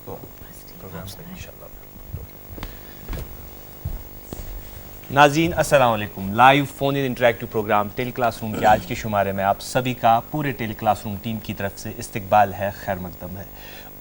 तो प्रोग्राम पर इंशाल्लाह। नाज़रीन अस्सलाम वालेकुम। Live phone in interactive programme tele classroom के आज के शुमारे में आप सभी का पूरे टेली क्लासरूम टीम की तरफ से इस्तकबाल है, खैर मकदम है।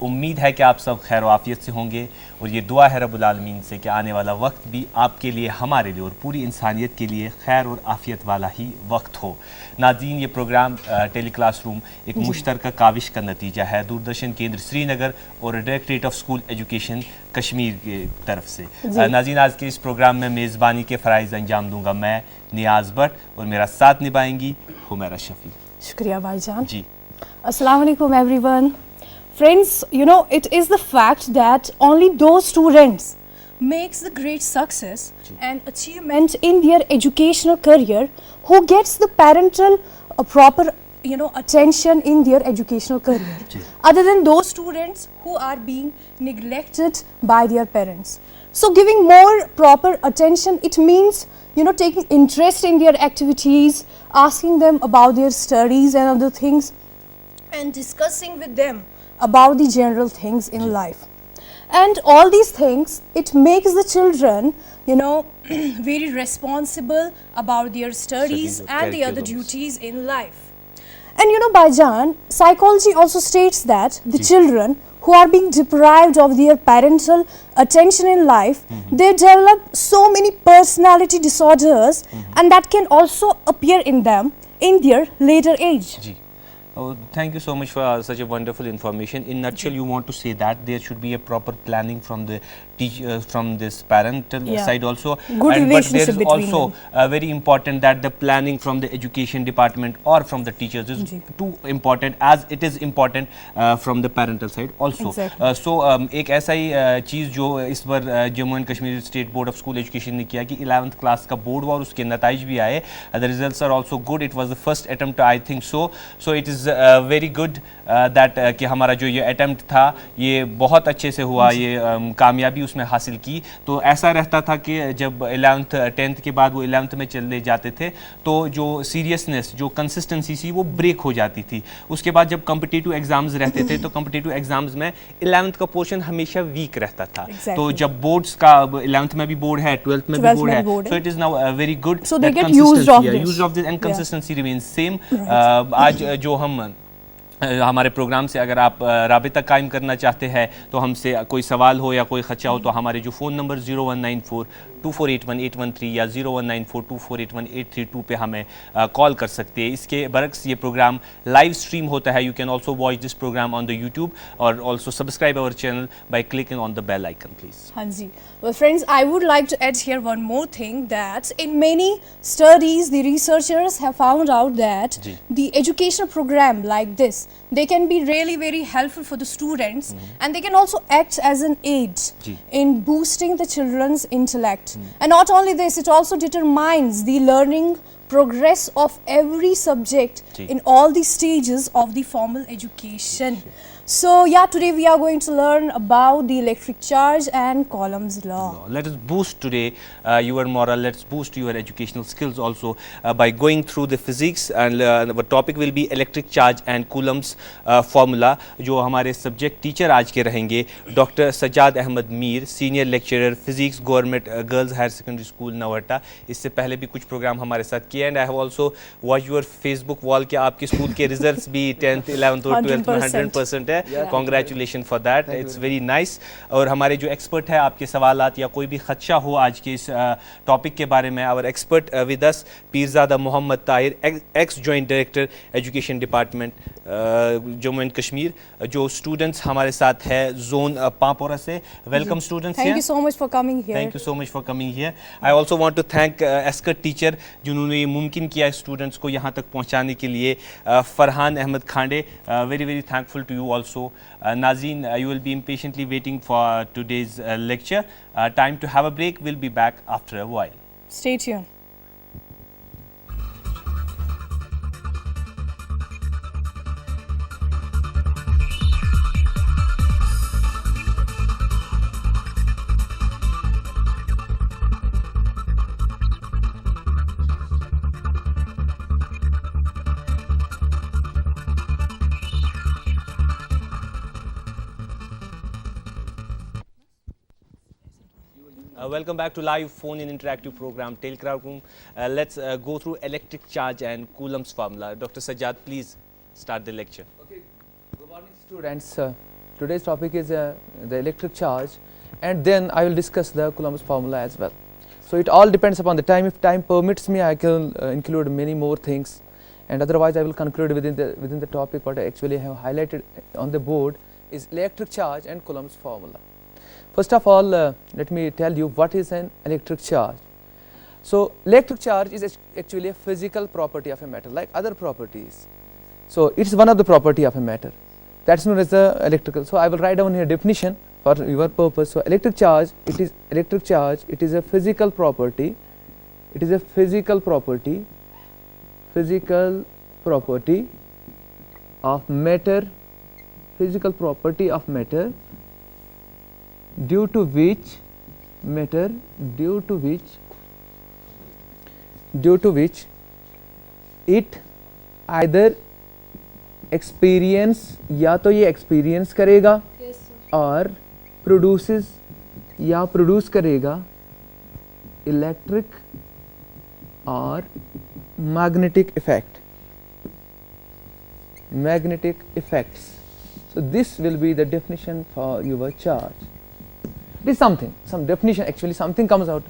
उम्मीद है कि आप सब खैर आफियत से होंगे और ये दुआ है रब्बुल आलमीन से कि आने वाला वक्त भी आपके लिए, हमारे लिए और पूरी इंसानियत के लिए खैर और आफियत वाला ही वक्त हो। नाज़रीन ये प्रोग्राम टेली क्लासरूम एक मुश्तरका काविश का नतीजा है दूरदर्शन केंद्र श्रीनगर और directorate of school education Kashmir की तरफ से। नाज़रीन आज के इस प्रोग्राम में मेज़बानी के फ़राइज़ अंजाम दूंगा मैं, नियाज़ भट्ट, और मेरा साथ निभाएंगी हुमैरा शफ़ी। शुक्रिया भाईजान जी। अस्सलाम वालेकुम everyone. Friends, you know, it is the fact that only those students makes the great success and achievement in their educational career who gets the parental proper, attention in their educational career. Other than those students who are being neglected by their parents. So giving more proper attention, it means, taking interest in their activities, asking them about their studies and other things, and discussing with them about the general things in life. And all these things, it makes the children, very responsible about their studies and the other duties in life. And Baijan, psychology also states that the children who are being deprived of their parental attention in life, they develop so many personality disorders, and that can also appear in them in their later age. Oh, thank you so much for such a wonderful information. In nutshell, you want to say that there should be a proper planning from the from this parental side also. Good relationship but there is between also very important that the planning from the education department or from the teachers is too important as it is important from the parental side also. Exactly. So एक ऐसा ही चीज़ जो इस बार Jammu and Kashmir state board of school education ने किया कि 11th class का बोर्ड हुआ और उसके नताइज भी आए. The results are also good. It was the first attempt, I think so. So it is very good that कि हमारा जो ये attempt था ये बहुत अच्छे से हुआ, ये कामयाबी उसमें हासिल की. तो ऐसा रहता था कि जब 11th 10th के बाद वो 11th में चले जाते थे तो जो सीरियसनेस, जो कंसिस्टेंसी थी वो ब्रेक हो जाती थी. उसके बाद जब कम्पिटिटिव एग्जाम्स रहते थे तो कम्पिटिटिव एग्जाम्स में 11th का पोर्शन हमेशा वीक रहता था. तो जब बोर्ड्स का 11th में भी बोर्ड है, 12th में भी बोर्ड है, so it is now very good. So they get used of this and consistency remains same. आज जो हम हमारे प्रोग्राम से अगर आप राबिता कायम करना चाहते हैं तो हमसे कोई सवाल हो या कोई खदशा हो तो हमारे जो फ़ोन नंबर 0194248113 या 0194248132 पे हमें कॉल कर सकते हैं. इसके बरक्स ये प्रोग्राम लाइव स्ट्रीम होता है. You can also watch this programme on the YouTube और also subscribe our channel by clicking on the bell icon please. हाँ जी. Well friends, I would like to add here one more thing, that in many studies the researchers have found out that the educational program like this, they can be really very helpful for the students, and they can also act as an aid in boosting the children's intellect. And not only this, it also determines the learning progress of every subject in all the stages of the formal education. So yeah, today we are going to learn about the electric charge and Coulomb's law. Let us boost today your moral, let's boost your educational skills also by going through the physics, and our topic will be electric charge and Coulomb's formula. जो हमारे subject teacher आज के रहेंगे doctor Sajad Ahmad Mir, senior lecturer physics, government girls higher secondary school Nawata. इससे पहले भी कुछ programme हमारे साथ किए, and I have also watch your Facebook wall कि आपके स्कूल के रिजल्ट्स भी 10th 11th और 12th में 100% है. Congratulation for that, it's very nice. और हमारे जो एक्सपर्ट है, आपके सवालात या कोई भी खदशा हो आज के इस टॉपिक के बारे में, our expert with us Peerzada Mohammad Tahir, ex joint director education department Jammu and Kashmir. जो स्टूडेंट्स हमारे साथ है जोन पापोरा से. Welcome students. Thank you so much for coming here. Thank you so much for coming here. I also want to thank escort teacher जिन्होंने ये मुमकिन किया students को यहाँ तक पहुँचाने के लिए. Farhan Ahmad Khande, very very thankful to you also. Nazeen, you will be impatiently waiting for today's lecture. Time to have a break. We'll be back after a while. Stay tuned. Welcome back to live phone-in interactive program Tailcraft. Let's go through electric charge and Coulomb's formula. Dr. Sajjad, please start the lecture. Okay. Good morning, students. Today's topic is the electric charge, and then I will discuss the Coulomb's formula as well. So it all depends upon the time. If time permits me, I can include many more things, and otherwise I will conclude within the topic. What I actually have highlighted on the board is electric charge and Coulomb's formula. First of all, let me tell you what is an electric charge. So electric charge is actually a physical property of a matter, like other properties. So it's one of the property of a matter. That's known as the electrical. So I will write down here definition for your purpose. So electric charge, it is a physical property. It is a physical property of matter, due to which it either experience, या तो ये experience करेगा, और produce करेगा electric or magnetic effects. So this will be the definition for your charge. This is something, some definition, actually something comes out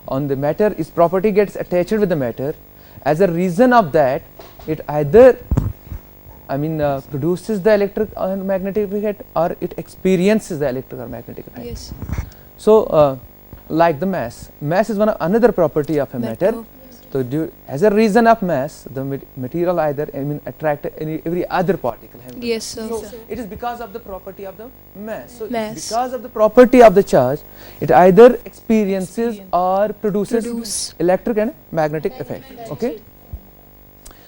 on the matter, its property gets attached with the matter. As a reason of that, it either produces the electric or magnetic effect, or it experiences the electric or magnetic effect. Yes. So like the mass is another property of a matter. So as a reason of mass, the material either attract every other particle. Yes, sir. So it is because of the property of the mass. So Mass. because of the property of the charge, it either experiences or produces electric and magnetic effect. Okay.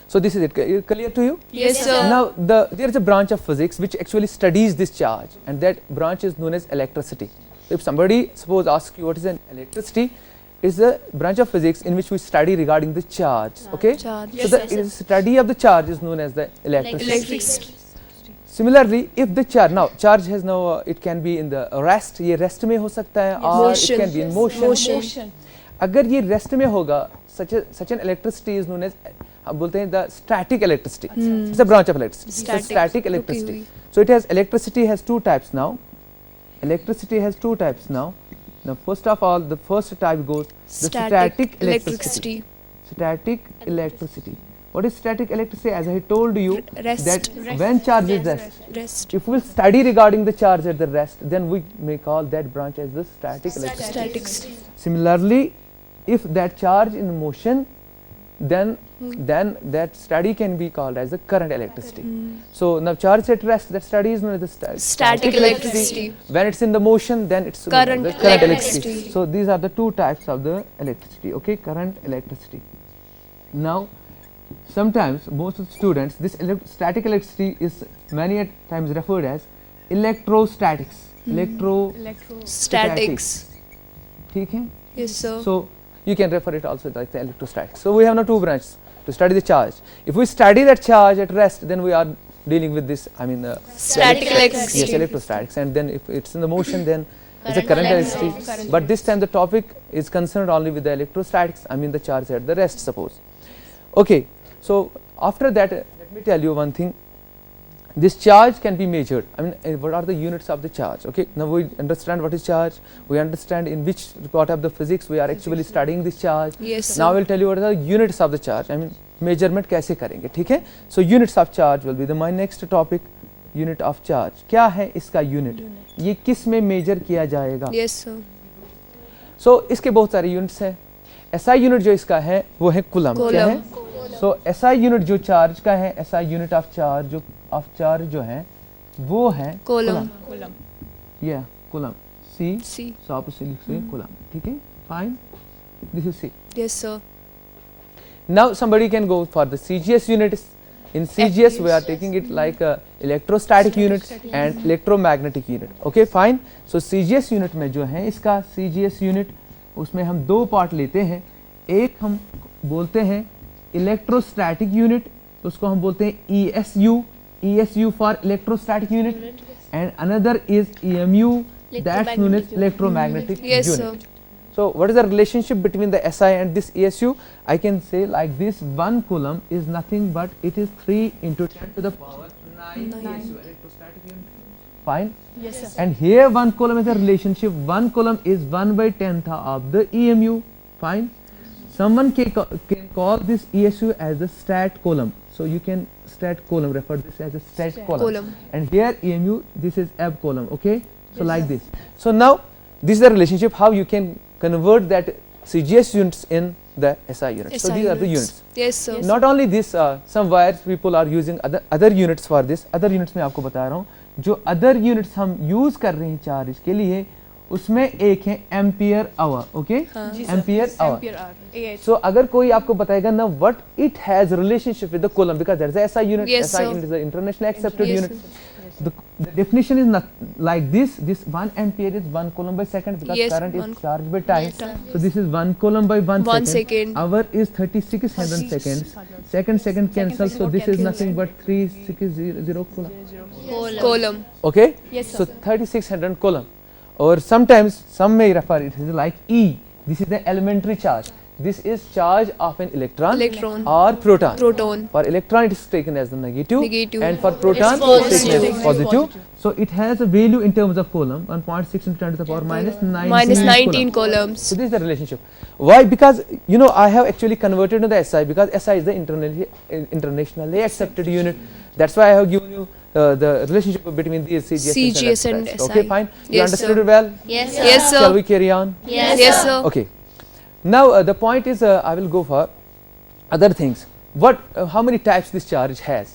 So this is it. Clear to you? Yes, sir. Now there is a branch of physics which actually studies this charge, and that branch is known as electricity. So if somebody suppose asks you what is an electricity, is a branch of physics in which we study regarding the charge. Okay. Charge. So the study of the charge is known as the electricity. Electricity. Similarly, if the charge has no, it can be in the rest, ये rest में हो सकता है, or it can be in motion. अगर ये rest में होगा, such an electricity is known as, हम बोलते हैं the static electricity. It's a branch of electricity. Static electricity. So it has electricity has two types now. Now first of all, the first type goes the static electricity. Static electricity. What is static electricity? As I told you, that when charge is rest. If we will study regarding the charge at the rest, then we may call that branch as the static electricity. Similarly, if that charge in motion, then that study can be called as the current electricity. So now charge at rest, that study is known as the static electricity. When it's in the motion, then it's Current the current electricity. electricity. So these are the two types of the electricity. Okay, current electricity. Now sometimes most of the students, this static electricity is many at times referred as electrostatics. Electrostatics. ठीक है? Yes, sir. So you can refer it also like the electrostatics. So we have now two branches to study the charge. If we study that charge at rest, then we are dealing with this, Static electricity. yes, electrostatics. And then if it's in the motion, then it's a current electricity. But this time the topic is concerned only with the electrostatics, the charge at the rest, suppose. Okay, so after that, let me tell you one thing. This charge can be measured. What are the units of the charge? Okay, now we understand what is charge. We understand in which part of the physics we are actually studying this charge. Yes, Now I will tell you what are the units of the charge. Measurement कैसे करेंगे, ठीक है? So units of charge will be my next topic. Unit of charge. क्या है इसका unit? ये किस में measure किया जाएगा? Yes, sir. So इसके बहुत सारे units हैं. SI unit जो इसका है वो है coulomb. क्या है? So SI unit जो charge का है, SI unit of charge जो है वो है Coulomb. Yeah, coulomb. C. C. So आप उसे लिख सकते coulomb. ठीक है? Fine. This is C. Yes, sir. Now somebody can go for the CGS units. In CGS we are taking it like a electrostatic unit and electromagnetic unit. Okay, fine. So CGS unit में जो है इसका CGS unit, उसमें हम दो part लेते हैं. एक हम बोलते हैं इलेक्ट्रोस्टैटिक यूनिट, उसको हम बोलते हैं ESU for electrostatic unit, and another is EMU, that's known as electromagnetic Yes, unit. sir. So what is the relationship between the SI and this ESU? I can say like this: 1 coulomb is nothing but it is 3 into 10 to the power 9 ESU electrostatic unit. Fine. Yes, sir. And here 1 coulomb is a relationship. 1 coulomb is 1 by 10th of the EMU. Fine. Someone can call this ESU as the stat coulomb. So you can stat coulomb, refer this as a stat coulomb. And here EMU, this is ab coulomb. Okay. So like this. So now this is the relationship how you can convert that CGS units in the SI units. So these are the units. Yes, sir. Not only this, some wires people are using other units for this. Other units में आपको बता रहा हूँ. जो other units हम use कर रहे हैं चार्ज के लिए, उसमें एक है ampere hour. Okay, ampere hour. So अगर कोई आपको बताएगा ना what it has relationship with the coulomb, because that is SI unit. SI unit is the international accepted unit. The definition is not like this. This 1 ampere is 1 coulomb by second because current is charged by time. So this is 1 coulomb by 1 second. Hour is 3600 seconds. Second cancel. So this is nothing but 3600 Coulomb. Okay. So 3600 coulomb. Or sometimes some may refer it is like E. This is the elementary charge. This is charge of an electron or proton. For electron it is taken as the negative. And for proton it is taken as positive. So it has a value in terms of coulomb, 1.6 into 10 to the power minus 19 coulombs. So this is the relationship. Why? Because you know I have actually converted to the SI because SI is the internationally accepted unit. That's why I have given you the relationship between these CGS and SI. Okay, fine. You understood it well? Yes, sir. Yes, sir. Shall we carry on? Yes, sir. Okay. Now the point is I will go for other things. How many types this charge has?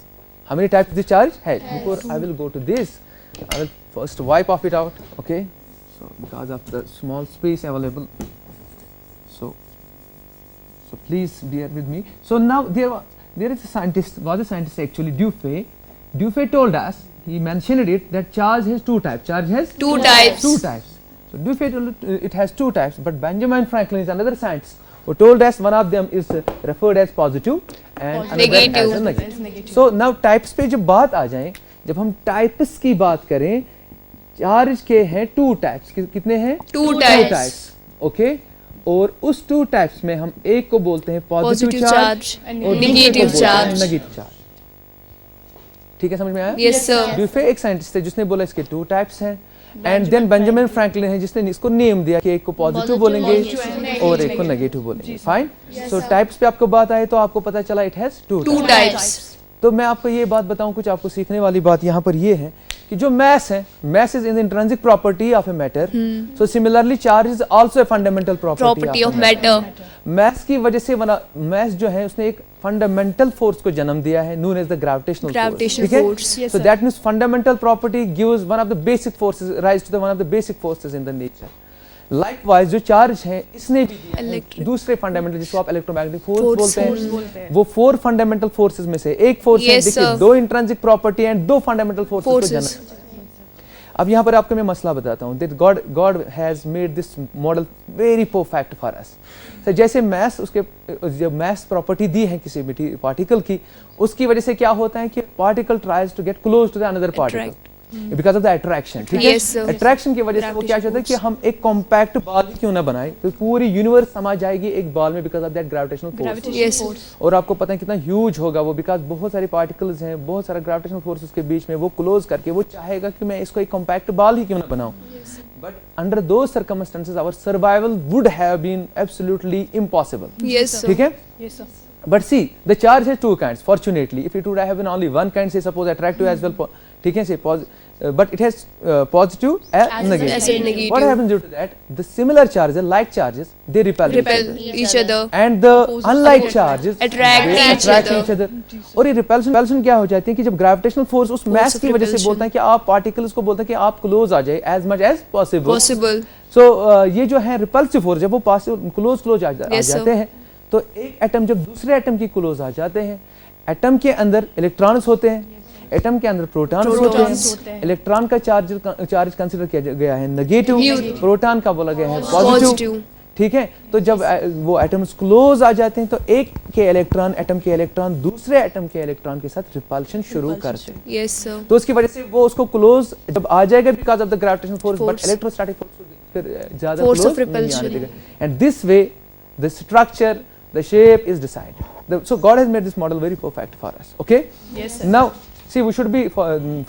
How many types this charge has? Before I will go to this, I will first wipe off it out. Okay. So because of the small space available, so please bear with me. So now there is a scientist, actually Dufay. Dufay told us, he mentioned it, that charge has two types. Charge has two types. So Dufay told it has two types, but Benjamin Franklin is another scientist who told us one of them is referred as positive and another as a negative. So now types पे जब बात आ जाए, जब हम types की बात करें, charge के हैं two types. कितने हैं? Two types. Okay. और उस two types में हम एक को बोलते हैं positive charge और negative charge. negative charge. ठीक है, समझ में आया? Yes, sir. Dufay एक साइंटिस्ट है जिसने बोला इसके two types हैं. एंड देन बेंजामिन फ्रैंकलिन है जिसने इसको नेम दिया कि एक को पॉजिटिव बोलेंगे और एक को नेगेटिव बोलेंगे. फाइन. सो टाइप्स पे आपको बात आए तो आपको पता चला इट हैज टू टाइप्स. तो मैं आपको ये बात बताऊं, कुछ आपको सीखने वाली बात यहाँ पर ये है कि जो mass है, mass is in the intrinsic property of a matter. So similarly charge is also a fundamental property of matter. mass की वजह से mass जो है उसने एक fundamental force को जन्म दिया है, known as the gravitational force. So that means fundamental property gives one of the basic forces, rise to the one of the basic forces in the nature. Likewise जो charge है इसने भी दिया है दूसरे फंडामेंटल जिसको आप इलेक्ट्रोमैग्नेटिक फोर्स बोलते हैं, वो 4 फंडामेंटल फोर्सेस में से एक फोर्स है, देखिए 2 intrinsic property and 2 fundamental forces को जन्म. अब यहाँ पर आपको मैं मसला बताता हूँ. That God has made this model very perfect for us. तो जैसे मैस उसके जब मैस प्रॉपर्टी दी है किसी पार्टिकल की, उसकी वजह से क्या होता है कि particle tries to get close to the another particle because of the attraction. ठीक है, अट्रैक्शन की वजह से वो क्या चाहता है कि हम एक कॉम्पैक्ट बॉल क्यों ना बनाए, तो पूरी यूनिवर्स समा जाएगी एक बॉल में because of that gravitational force. और आपको पता है कितना ह्यूज होगा वो, बिकॉज बहुत सारे पार्टिकल्स हैं, बहुत सारा ग्रेविटेशनल फोर्स उसके बीच में, वो क्लोज करके वो चाहेगा कि मैं इसको एक कॉम्पैक्ट बॉल ही क्यों ना बनाऊं. But under those circumstances, our survival would have been absolutely impossible. Yes, sir. ठीक है? Yes, sir. But see, the charge has two kinds. Fortunately, if it would have been only one kind, say suppose attractive as well, ठीक है, say but it has positive and negative. What happens due to that? The similar charges, like charges, they repel each other. And the unlike charges attract each other. और ये repulsion क्या हो जाती है कि जब ग्रेविटेशनल फोर्स उस मास की वजह से बोलता है कि आप पार्टिकल्स को बोलता है कि आप क्लोज आ जाए as much as possible. So ये जो है रिपल्सिव फोर्स, जब वो पास क्लोज आ जाते हैं तो एक एटम जब दूसरे एटम की क्लोज आ जाते हैं, एटम के अंदर इलेक्ट्रॉन्स होते हैं, एटम के अंदर प्रोटॉन्स होते हैं. इलेक्ट्रॉन का चार्ज कंसीडर किया गया है नेगेटिव, प्रोटॉन का बोला गया है पॉजिटिव. ठीक है, तो जब वो एटम्स क्लोज आ जाते हैं तो एक के इलेक्ट्रॉन, एटम के इलेक्ट्रॉन दूसरे एटम के इलेक्ट्रॉन के साथ रिपल्शन शुरू करते हैं. Yes sir. तो उसकी वजह से वो उसको क्लोज जब आ जाएगा because of the gravitational force, but electrostatic force फिर ज़्यादा Force of close नहीं आने repulsion. देगा. And this way the structure, the shape is decided. So God has made this model very perfect for us. Okay. Yes, sir. Now see, we should be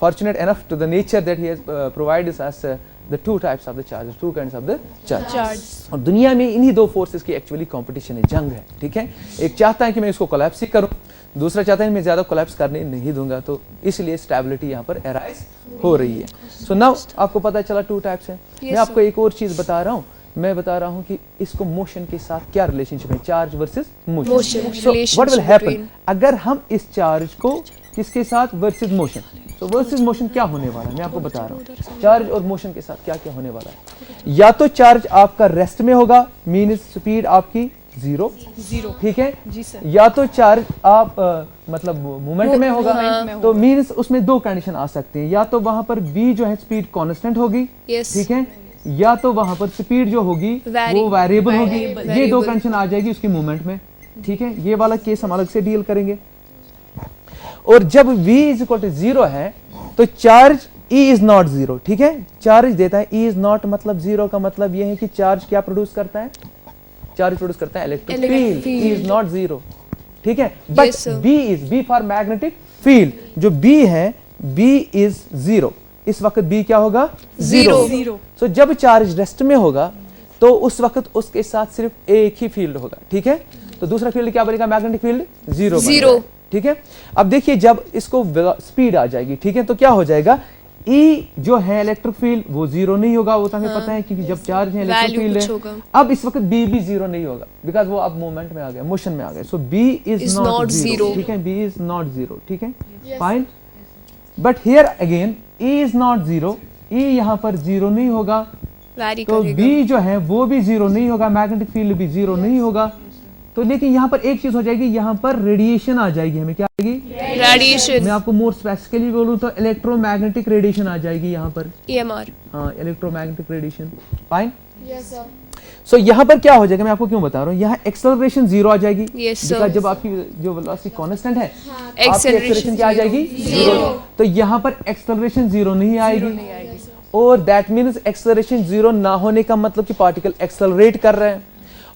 fortunate enough to the nature that He has provided us the two types of the charges, two kinds of the charges. Charge. और दुनिया में इन्हीं दो forces की actually competition है, जंग है, ठीक है. एक चाहता है कि मैं इसको कोलैप्स ही करूं, दूसरा चाहता है मैं ज़्यादा कोलैप्स करने नहीं दूंगा, तो इसलिए स्टेबिलिटी यहाँ पर एराइज हो रही है. सो नाउ आपको पता चला टू टाइप्स हैं. मैं आपको एक और चीज़ बता रहा हूँ, मैं बता रहा हूँ कि इसको मोशन के साथ क्या रिलेशनशिप है, charge versus motion. So what will happen अगर हम इस चार्ज को किसके साथ वर्सेस मोशन, तो वर्सेस मोशन क्या होने वाला है मैं आपको बता रहा हूँ. चार्ज और मोशन के साथ क्या क्या होने वाला है. या तो चार्ज आपका रेस्ट में होगा, मींस स्पीड आपकी जीरो, ठीक है. जी सर. या तो चार्ज आप मतलब मूवमेंट में होगा, तो मींस उसमें दो कंडीशन आ सकते हैं. या तो वहां पर v जो है स्पीड कांस्टेंट होगी, ठीक है, या तो वहां पर स्पीड जो होगी वो वेरिएबल होगी. ये दो कंडीशन आ जाएगी उसकी मूवमेंट में, ठीक है. ये वाला केस हम अलग से डील करेंगे. और जब v इज इक्वल टू 0 है तो चार्ज E इज नॉट 0, ठीक है. चार्ज देता है, E इज नॉट मतलब 0 का मतलब ये है कि चार्ज क्या प्रोड्यूस करता है, चार्ज प्रोड्यूस करता है electric field. E is not 0, ठीक है. But B is B for magnetic field, जो B है B इज 0. इस वक्त B क्या होगा, 0. सो जब चार्ज रेस्ट में होगा तो उस वक्त उसके साथ सिर्फ एक ही फील्ड होगा, ठीक है. तो दूसरा फील्ड क्या बनेगा, मैग्नेटिक फील्ड 0, ठीक है. अब देखिए जब इसको स्पीड आ जाएगी, ठीक है, तो क्या हो जाएगा, E जो है इलेक्ट्रिक फील्ड वो 0 नहीं होगा, वो तो हमें पता है क्योंकि जब चार्ज है इलेक्ट्रिक फील्ड है. अब इस वक्त B भी 0 नहीं होगा बिकॉज वो अब मूवमेंट में आ गया, मोशन में आ गया. सो B इज नॉट 0, ठीक है. B इज नॉट 0, ठीक है, fine. But here again E is not 0, E यहाँ पर 0 नहीं होगा, तो B जो है वो भी 0 नहीं होगा, मैग्नेटिक फील्ड भी 0 नहीं होगा. तो लेकिन यहाँ पर एक चीज हो जाएगी, यहाँ पर रेडिएशन आ जाएगी, हमें क्या आएगी, रेडिएशन. मैं आपको मोर स्पेसिफिकली बोलूँ तो इलेक्ट्रोमैग्नेटिक रेडिएशन आ जाएगी यहाँ पर, EMR. हाँ, इलेक्ट्रोमैग्नेटिक रेडिएशन, फाइन. सो यहाँ पर क्या हो जाएगा, मैं आपको क्यों बता रहा हूँ, यहाँ एक्सेलरेशन 0 आ जाएगी, बिकॉज़ जब आपकी जो वेलोसिटी कांस्टेंट है, आपकी एक्सेलरेशन क्या आ जाएगी, 0. तो यहाँ पर एक्सेलरेशन 0 नहीं आएगी, और दैट मीन्स एक्सेलरेशन 0 ना होने का मतलब कि पार्टिकल एक्सेलरेट कर रहे हैं.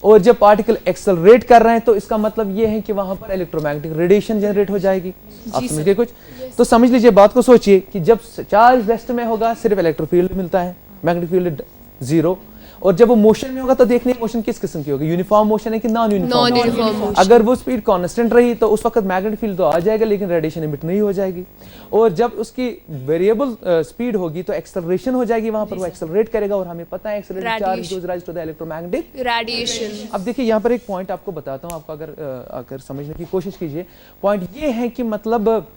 और जब पार्टिकल एक्सेलरेट कर रहे हैं तो इसका मतलब ये है कि वहां पर इलेक्ट्रोमैग्नेटिक रेडिएशन जनरेट हो जाएगी. आप समझ गए कुछ. तो समझ लीजिए बात को, सोचिए कि जब चार्ज रेस्ट में होगा सिर्फ इलेक्ट्रिक फील्ड मिलता है, मैग्नेटिक फील्ड 0. और जब वो मोशन में होगा तो देखने मोशन किस किस्म की होगी, यूनिफॉर्म मोशन है कि नॉन यूनिफॉर्म. अगर वो स्पीड कांस्टेंट रही तो उस वक्त मैग्नेटिक फील्ड तो आ जाएगा लेकिन रेडिएशन इमिट नहीं हो जाएगी. और जब उसकी वेरिएबल स्पीड होगी तो एक्सेलरेशन हो जाएगी, वहां पर वो एक्सेलरेट करेगा, और हमें पता है accelerated charge goes rise to the electromagnetic radiation. अब देखिए यहाँ पर एक पॉइंट आपको बताता हूँ, आपको अगर समझने की कोशिश कीजिए. पॉइंट ये है कि मतलब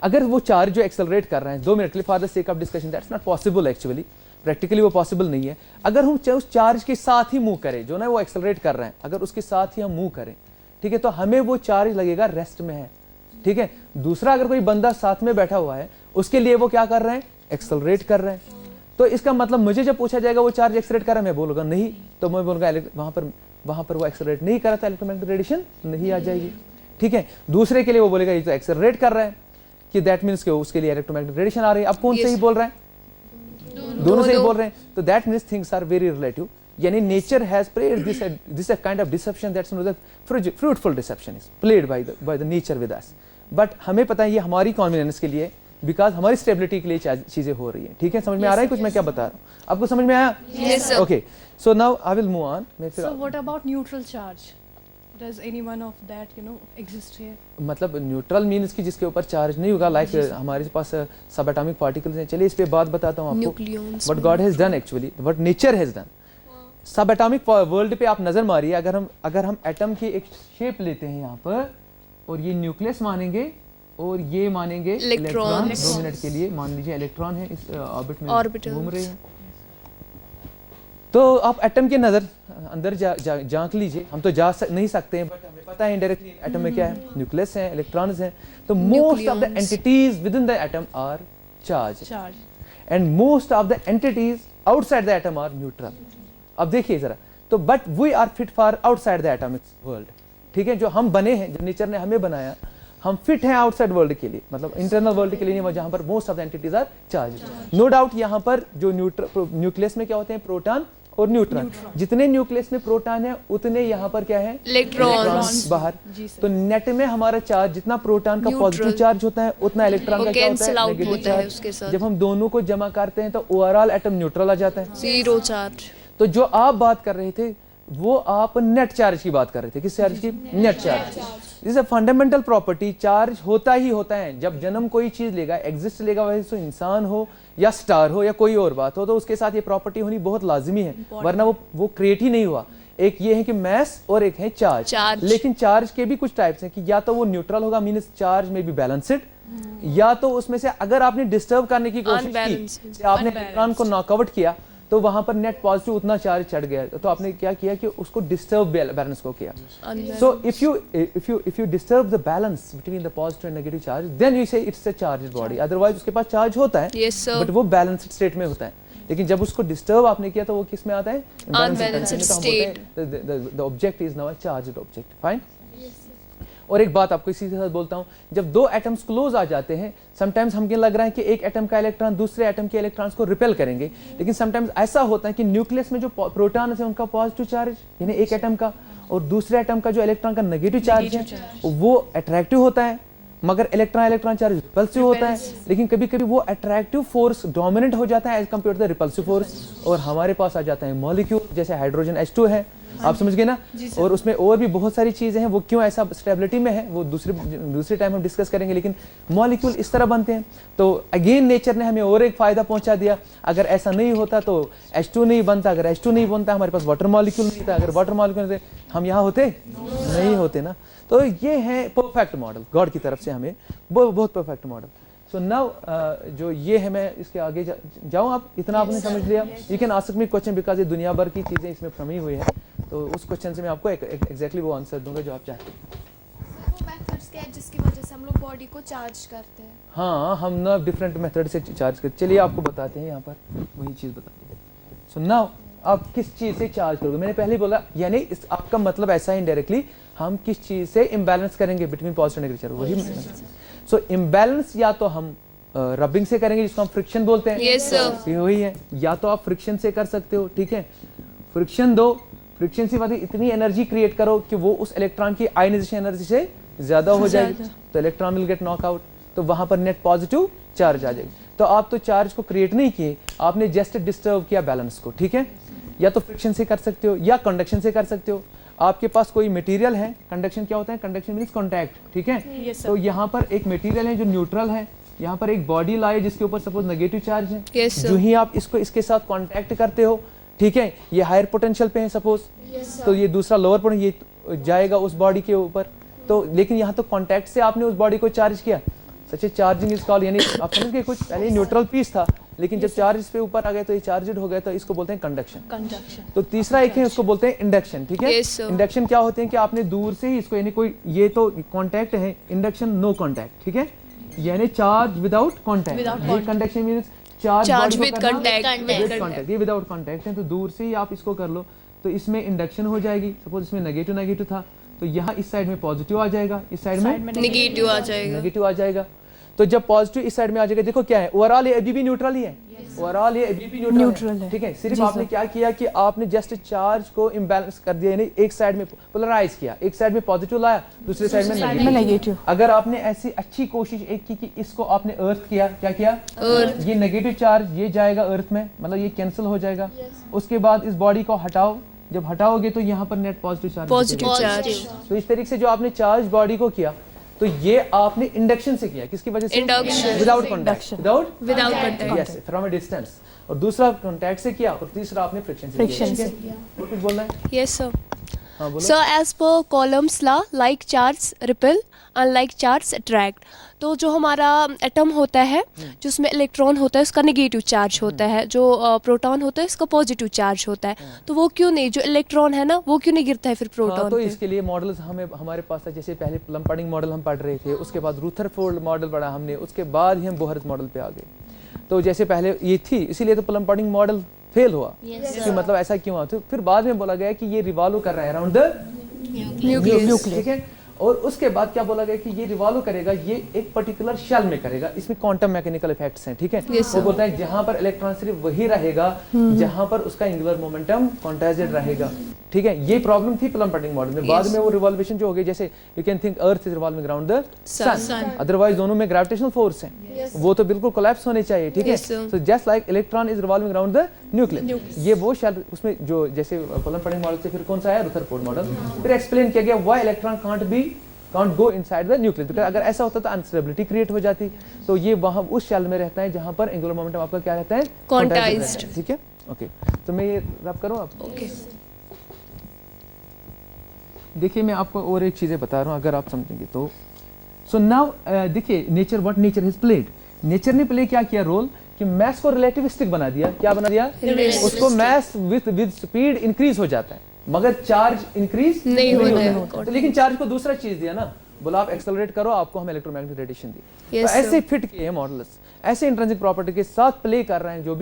अगर वो चार्ज जो एक्सेलरेट कर रहे हैं, 2 मिनट के लिए for the sake of discussion, that's not possible actually, practically वो पॉसिबल नहीं है. अगर हम उस चार्ज के साथ ही मूव करें, जो ना वो एक्सेलरेट कर रहे हैं, अगर उसके साथ ही हम मूव करें, ठीक है, तो हमें वो चार्ज लगेगा रेस्ट में है, ठीक है. दूसरा अगर कोई बंदा साथ में बैठा हुआ है, उसके लिए वो क्या कर रहे हैं, एक्सेलरेट कर रहे हैं. तो इसका मतलब मुझे जब पूछा जाएगा वो चार्ज एक्सेलरेट कर रहा है, मैं बोलूंगा नहीं, तो मैं बोलूंगा वहां पर वो एक्सेलरेट नहीं कर रहा था, इलेक्ट्रोमैग्नेटिक रेडिएशन नहीं आ जाएगी, ठीक है. दूसरे के लिए वो बोलेगा ये तो एक्सेलरेट कर रहा है, कि दैट मीन्स उसके लिए इलेक्ट्रोमैग्नेटिक रेडिएशन आ रही है. अब कौन सही बोल रहा है, दोनों सही बोल रहे हैं. तो that means things are very relative, यानी nature has played this a kind of deception, that's known as fruitful deception is played by the nature with us. But हमें पता है ये हमारी कन्वीनियंस के लिए, बिकॉज हमारी स्टेबिलिटी के लिए चीजें हो रही है, ठीक है. समझ में आ रहा है कुछ मैं क्या बता रहा हूँ, आपको समझ में आया. Okay, so now I will move on. So what about neutral charge? Does any one of that exist here? मतलब न्यूट्रल मीन्स कि जिसके ऊपर चार्ज नहीं होगा, लाइक हमारे पास सब एटॉमिक पार्टिकल्स हैं. चलिए इस पे बात बताता हूँ आपको, what God has done actually, what nature has done. सब एटॉमिक वर्ल्ड पे आप नजर मारिए, अगर हम एटम की एक शेप लेते हैं यहाँ पर, और ये न्यूक्लियस मानेंगे और ये मानेंगे इलेक्ट्रॉन. 2 मिनट के लिए मान लीजिए इलेक्ट्रॉन है इस ऑर्बिट में घूम रहे हैं, तो आप एटम के नजर अंदर झांक लीजिए. हम तो जा नहीं सकते हैं, बट हमें पता है इनडायरेक्टली एटम में क्या है, न्यूक्लियस है, इलेक्ट्रॉन्स हैं. तो most of the entities within the atom are charge, and most of the entities outside the atom are neutral. अब देखिए जरा, तो but we are fit for outside the atomic world, ठीक है. जो हम बने हैं, जो नेचर ने हमें बनाया, हम फिट हैं आउटसाइड वर्ल्ड के लिए, मतलब इंटरनल वर्ल्ड के लिए नहीं, जहां पर most of the entities are charge. No doubt यहाँ पर जो न्यूक्लियस में क्या होते हैं, प्रोटॉन और न्यूट्रॉन। जितने न्यूक्लियस में प्रोटॉन है उतने यहाँ पर क्या है, इलेक्ट्रॉन्स बाहर। तो नेट में हमारा चार्ज जितना प्रोटॉन का पॉजिटिव चार्ज होता है उतना इलेक्ट्रॉन का क्या होता है, नेगेटिव चार्ज। जब हम दोनों को जमा करते हैं तो ओवरऑल एटम न्यूट्रल आ जाता है, जीरो चार्ज। तो जो आप बात कर रहे थे वो आप नेट चार्ज की बात कर रहे थे। किस चार्ज की, net charge. This a fundamental property, charge होता ही होता है। जब जन्म कोई चीज लेगा, एग्जिस्ट लेगा, वैसे तो इंसान हो या स्टार हो या कोई और बात हो, तो उसके साथ ये प्रॉपर्टी होनी बहुत लाजिमी है, वरना वो क्रिएट ही नहीं हुआ। एक ये है कि मैस और एक है चार्ज। लेकिन चार्ज के भी कुछ टाइप्स हैं कि या तो वो न्यूट्रल होगा, मींस चार्ज में बी बैलेंस्ड, या तो उसमें से अगर आपने डिस्टर्ब करने की कोशिश की, आपने इलेक्ट्रॉन को नॉकआउट किया, तो वहां पर नेट पॉजिटिव उतना चार्ज चढ़ गया, तो आपने क्या किया कि उसको डिस्टर्ब बैलेंस को किया। So if you disturb the balance between the positive and negative charge, then you say it's a charged body. Otherwise उसके पास चार्ज होता है, बट वो बैलेंस्ड स्टेट में होता है। लेकिन जब उसको डिस्टर्ब आपने किया तो वो किस में आता है, unbalanced state. The object is now a charged object. Fine. और एक बात आपको इसी के साथ बोलता हूं, जब दो एटम्स क्लोज आ जाते हैं, समटाइम्स हमको लग रहा है कि एक एटम का इलेक्ट्रॉन दूसरे एटम के इलेक्ट्रॉन्स को रिपेल करेंगे, लेकिन समटाइम्स ऐसा होता है कि न्यूक्लियस में जो प्रोटॉन है उनका पॉजिटिव चार्ज यानी एक एटम का, और दूसरे एटम का जो इलेक्ट्रॉन का नेगेटिव चार्ज है वो अट्रैक्टिव होता है, मगर इलेक्ट्रॉन चार्ज रिपल्सिव होता है। लेकिन कभी कभी वो अट्रैक्टिव फोर्स डोमिनेंट हो जाता है as compare to the repulsive force, और हमारे पास आ जाता है मॉलिक्यूल, जैसे हाइड्रोजन H2 है, आप समझ गए ना। और उसमें और भी बहुत सारी चीजें हैं, वो क्यों ऐसा स्टेबिलिटी में है वो दूसरे टाइम हम डिस्कस करेंगे। लेकिन मॉलिक्यूल इस तरह बनते हैं। तो अगेन नेचर ने हमें और एक फायदा पहुंचा दिया। अगर ऐसा नहीं होता तो H2 नहीं बनता, अगर H2 नहीं बनता हमारे पास वाटर मॉलिक्यूल नहीं था, अगर वाटर मॉलिक्यूल नहीं थे हम यहाँ होते नहीं होते ना। तो ये है परफेक्ट मॉडल गॉड की तरफ से, हमें बहुत परफेक्ट मॉडल। सो नाउ जो ये है, मैं इसके आगे जाऊँ, आप इतना आपने समझ लिया। You can ask me question because ये दुनिया भर की चीज़ें इसमें फ्रमी हुई है, तो उस क्वेश्चन से मैं आपको एग्जैक्टली वो आंसर दूंगा जो आप चाहते हैं। वो मेथड्स क्या है जिसकी वजह से हम लोग बॉडी को चार्ज करते हैं? हाँ, हम ना डिफरेंट मेथड से चार्ज करते। चलिए आपको बताते हैं, यहाँ पर वही चीज़ बताते हैं। सो नाउ आप किस चीज़ से चार्ज करोगे, मैंने पहले ही बोला, यानी आपका मतलब ऐसा है इनडायरेक्टली हम किस चीज़ से इम्बैलेंस करेंगे बिटवीन पॉजिटिव एंड नेगेटिव, वही। सो इम्बैलेंस या तो हम रबिंग से करेंगे, जिसको हम फ्रिक्शन बोलते हैं। Yes, sir. ये वही है। या तो आप फ्रिक्शन से कर सकते हो, ठीक है। फ्रिक्शन दो, फ्रिक्शन से बाद इतनी एनर्जी क्रिएट करो कि वो उस इलेक्ट्रॉन की आयनाइजेशन एनर्जी से ज्यादा हो जाएगी, तो electron will get knock out, तो वहां पर नेट पॉजिटिव चार्ज आ जाएगी। तो आप तो चार्ज को क्रिएट नहीं किए, आपने जस्ट डिस्टर्ब किया बैलेंस को, ठीक है। या तो फ्रिक्शन से कर सकते हो या कंडक्शन से कर सकते हो। आपके पास कोई मटेरियल है, कंडक्शन क्या होता है, कंडक्शन मींस कांटेक्ट, ठीक है। तो यहाँ पर एक मटेरियल है जो न्यूट्रल है, यहाँ पर एक बॉडी लाए जिसके ऊपर सपोज नेगेटिव चार्ज है। जो ही आप इसको इसके साथ कांटेक्ट करते हो, ठीक है, ये हायर पोटेंशियल पे है सपोज, तो ये दूसरा लोअर पोटेंशियल, ये जाएगा उस बॉडी के ऊपर। तो लेकिन यहाँ तो कांटेक्ट से आपने उस बॉडी को चार्ज किया, सच ए चार्जिंग इज कॉल्ड, यानी आप समझ गए, कुछ पहले न्यूट्रल पीस था, लेकिन जब चार्ज इस पे ऊपर आ गए तो ये चार्जड हो गए, तो इसको बोलते हैं कंडक्शन। तो तीसरा एक है, उसको बोलते हैं इंडक्शन, ठीक है। इंडक्शन क्या होते हैं कि आपने दूर से ही इसको, यानी कोई ये तो कांटेक्ट है, इंडक्शन नो कांटेक्ट, ठीक है, यानी चार्ज विदाउट कांटेक्ट। ये conduction means charge with contact, ये विदाउट कांटेक्ट है। तो दूर से ही आप इसको कर लो तो इसमें इंडक्शन हो जाएगी। सपोज इसमें नेगेटिव था, तो यहाँ इस साइड में पॉजिटिव आ जाएगा, इस साइड में नेगेटिव आ जाएगा। तो जब पॉजिटिव इस साइड में आ जाएगा, देखो क्या है, ओवरऑल ये अभी भी न्यूट्रल ही है, ओवरऑल ये अभी भी न्यूट्रल है, ठीक है। सिर्फ आपने क्या किया कि आपने जस्ट चार्ज को इम्बैलेंस कर दिया, यानी एक साइड में पोलराइज किया, एक साइड में पॉजिटिव लाया, दूसरे साइड में नेगेटिव। अगर आपने ऐसी अच्छी कोशिश एक की कि इसको आपने अर्थ किया, क्या किया, ये नेगेटिव चार्ज ये जाएगा अर्थ में, मतलब ये कैंसिल हो जाएगा। उसके बाद इस बॉडी को हटाओ, जब हटाओगे तो यहाँ पर नेट पॉजिटिव चार्ज। तो इस तरीके से जो आपने चार्ज बॉडी को किया, तो ये आपने इंडक्शन से किया, किसकी वजह से, without contact, without contact, yes, from a distance. और दूसरा कांटेक्ट से किया, और तीसरा आपने फ्रिक्शन से किया। कुछ बोलना है? Yes sir. हाँ बोलो। So as per Coulomb's law, like charge repel, unlike charge attract. तो जो हमारा एटम होता है, जिसमें इलेक्ट्रॉन होता है उसका नेगेटिव चार्ज होता है, जो प्रोटॉन होता है उसका पॉजिटिव चार्ज होता है। तो वो क्यों नहीं, जो इलेक्ट्रॉन है ना वो क्यों नहीं गिरता है फिर प्रोटॉन तो पे? इसके लिए मॉडल्स हमारे पास था, जैसे पहले प्लम्पार्डिंग मॉडल हम पढ़ रहे थे, उसके बाद रुथरफोर्ड मॉडल पढ़ा हमने, उसके बाद ही हम बोहर्स मॉडल पे आ गए। तो जैसे पहले ये थी, इसीलिए तो प्लम्पार्डिंग मॉडल फेल हुआ, कि मतलब ऐसा क्यों हुआ। तो फिर बाद में बोला गया कि ये रिवॉल्व कर रहा है अराउंड द न्यूक्लियस, ठीक है। और उसके बाद क्या बोला गया कि ये रिवॉल्व करेगा, ये एक पर्टिकुलर शेल में करेगा, इसमें क्वांटम मैकेनिकल इफेक्ट्स हैं, ठीक है। वो बोलता है जहां पर इलेक्ट्रॉन सिर्फ वही रहेगा जहां पर उसका एंगुलर मोमेंटम क्वांटाइज्ड रहेगा, ठीक है। ये प्रॉब्लम थी प्लम पटिंग मॉडल में। बाद में वो रिवॉल्यूशन जो हो गई, जैसे you can think earth is revolving around the sun, otherwise दोनों में ग्रेविटेशनल फोर्स है, वो तो बिल्कुल कोलैप्स होने चाहिए, ठीक है। So just like electron is revolving around the nucleus, ये वो शेल उसमें जो जैसे प्लम पटिंग मॉडल से फिर कौन सा आया, रदरफोर्ड मॉडल, फिर एक्सप्लेन किया गया why electron can't go inside the nucleus, because अगर ऐसा होता तो अनस्टेबिलिटी क्रिएट हो जाती। तो ये वहां उस शेल में रहता है जहां पर एंगुलर मोमेंटम आपका क्या रहता है, क्वांटाइज्ड, ठीक है। ओके, तो मैं ये रब करूं आप, ओके। देखिए मैं आपको और एक चीजें बता रहा हूं, अगर आप समझेंगे तो। सो नाउ देखिए nature, what nature has played, nature ने प्ले क्या किया रोल कि मैस को रिलेटिविस्टिक बना दिया। क्या बना दिया, उसको मैस विद स्पीड इंक्रीज हो जाता है मगर चार्ज इंक्रीज नहीं होता है। तो लेकिन चार्ज को दूसरा चीज दिया ना, बोला आप एक्सेलरेट करो, आपको हम इलेक्ट्रोमैग्नेटिक रेडिएशन दी। तो ऐसे फिट किए हैं मॉडल्स, ऐसे इंट्रिंसिक प्रॉपर्टी के साथ प्ले कर रहे हैं, जो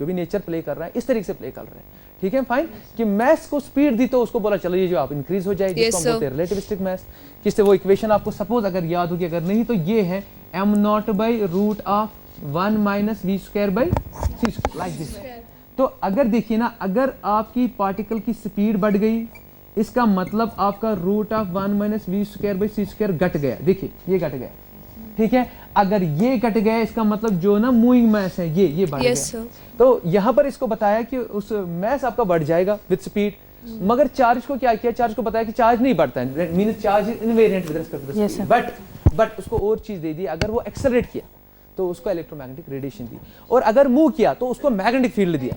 भी नेचर प्ले कर रहा है इस तरीके से प्ले कर रहे हैं, ठीक है फाइन। कि मैस को स्पीड दी तो उसको बोला चलो ये जो आप इंक्रीज हो जाएगी, जिसको हम बोलते हैं रिलेटिविस्टिक मैस। किससे, वो इक्वेशन आपको सपोज अगर याद होगी, अगर नहीं तो ये है m0/√1 - v²/c², लाइक दिस। तो अगर देखिए ना, अगर आपकी पार्टिकल की स्पीड बढ़ गई, इसका मतलब आपका √1 - v²/c² घट गया। देखिए ये घट गया, ठीक है। अगर ये घट गया इसका मतलब जो ना मूविंग मैस है ये बढ़ गया। तो यहाँ पर इसको बताया कि उस मैस आपका बढ़ जाएगा विद स्पीड, मगर चार्ज को क्या किया, चार्ज को बताया कि चार्ज नहीं बढ़ता है, mean charge is invariant with respect to the speed. But उसको और चीज दे दी, अगर वो एक्सेलरेट किया तो उसको इलेक्ट्रोमैग्नेटिक रेडिएशन दी, और अगर मूव किया तो उसको मैग्नेटिक फील्ड दिया।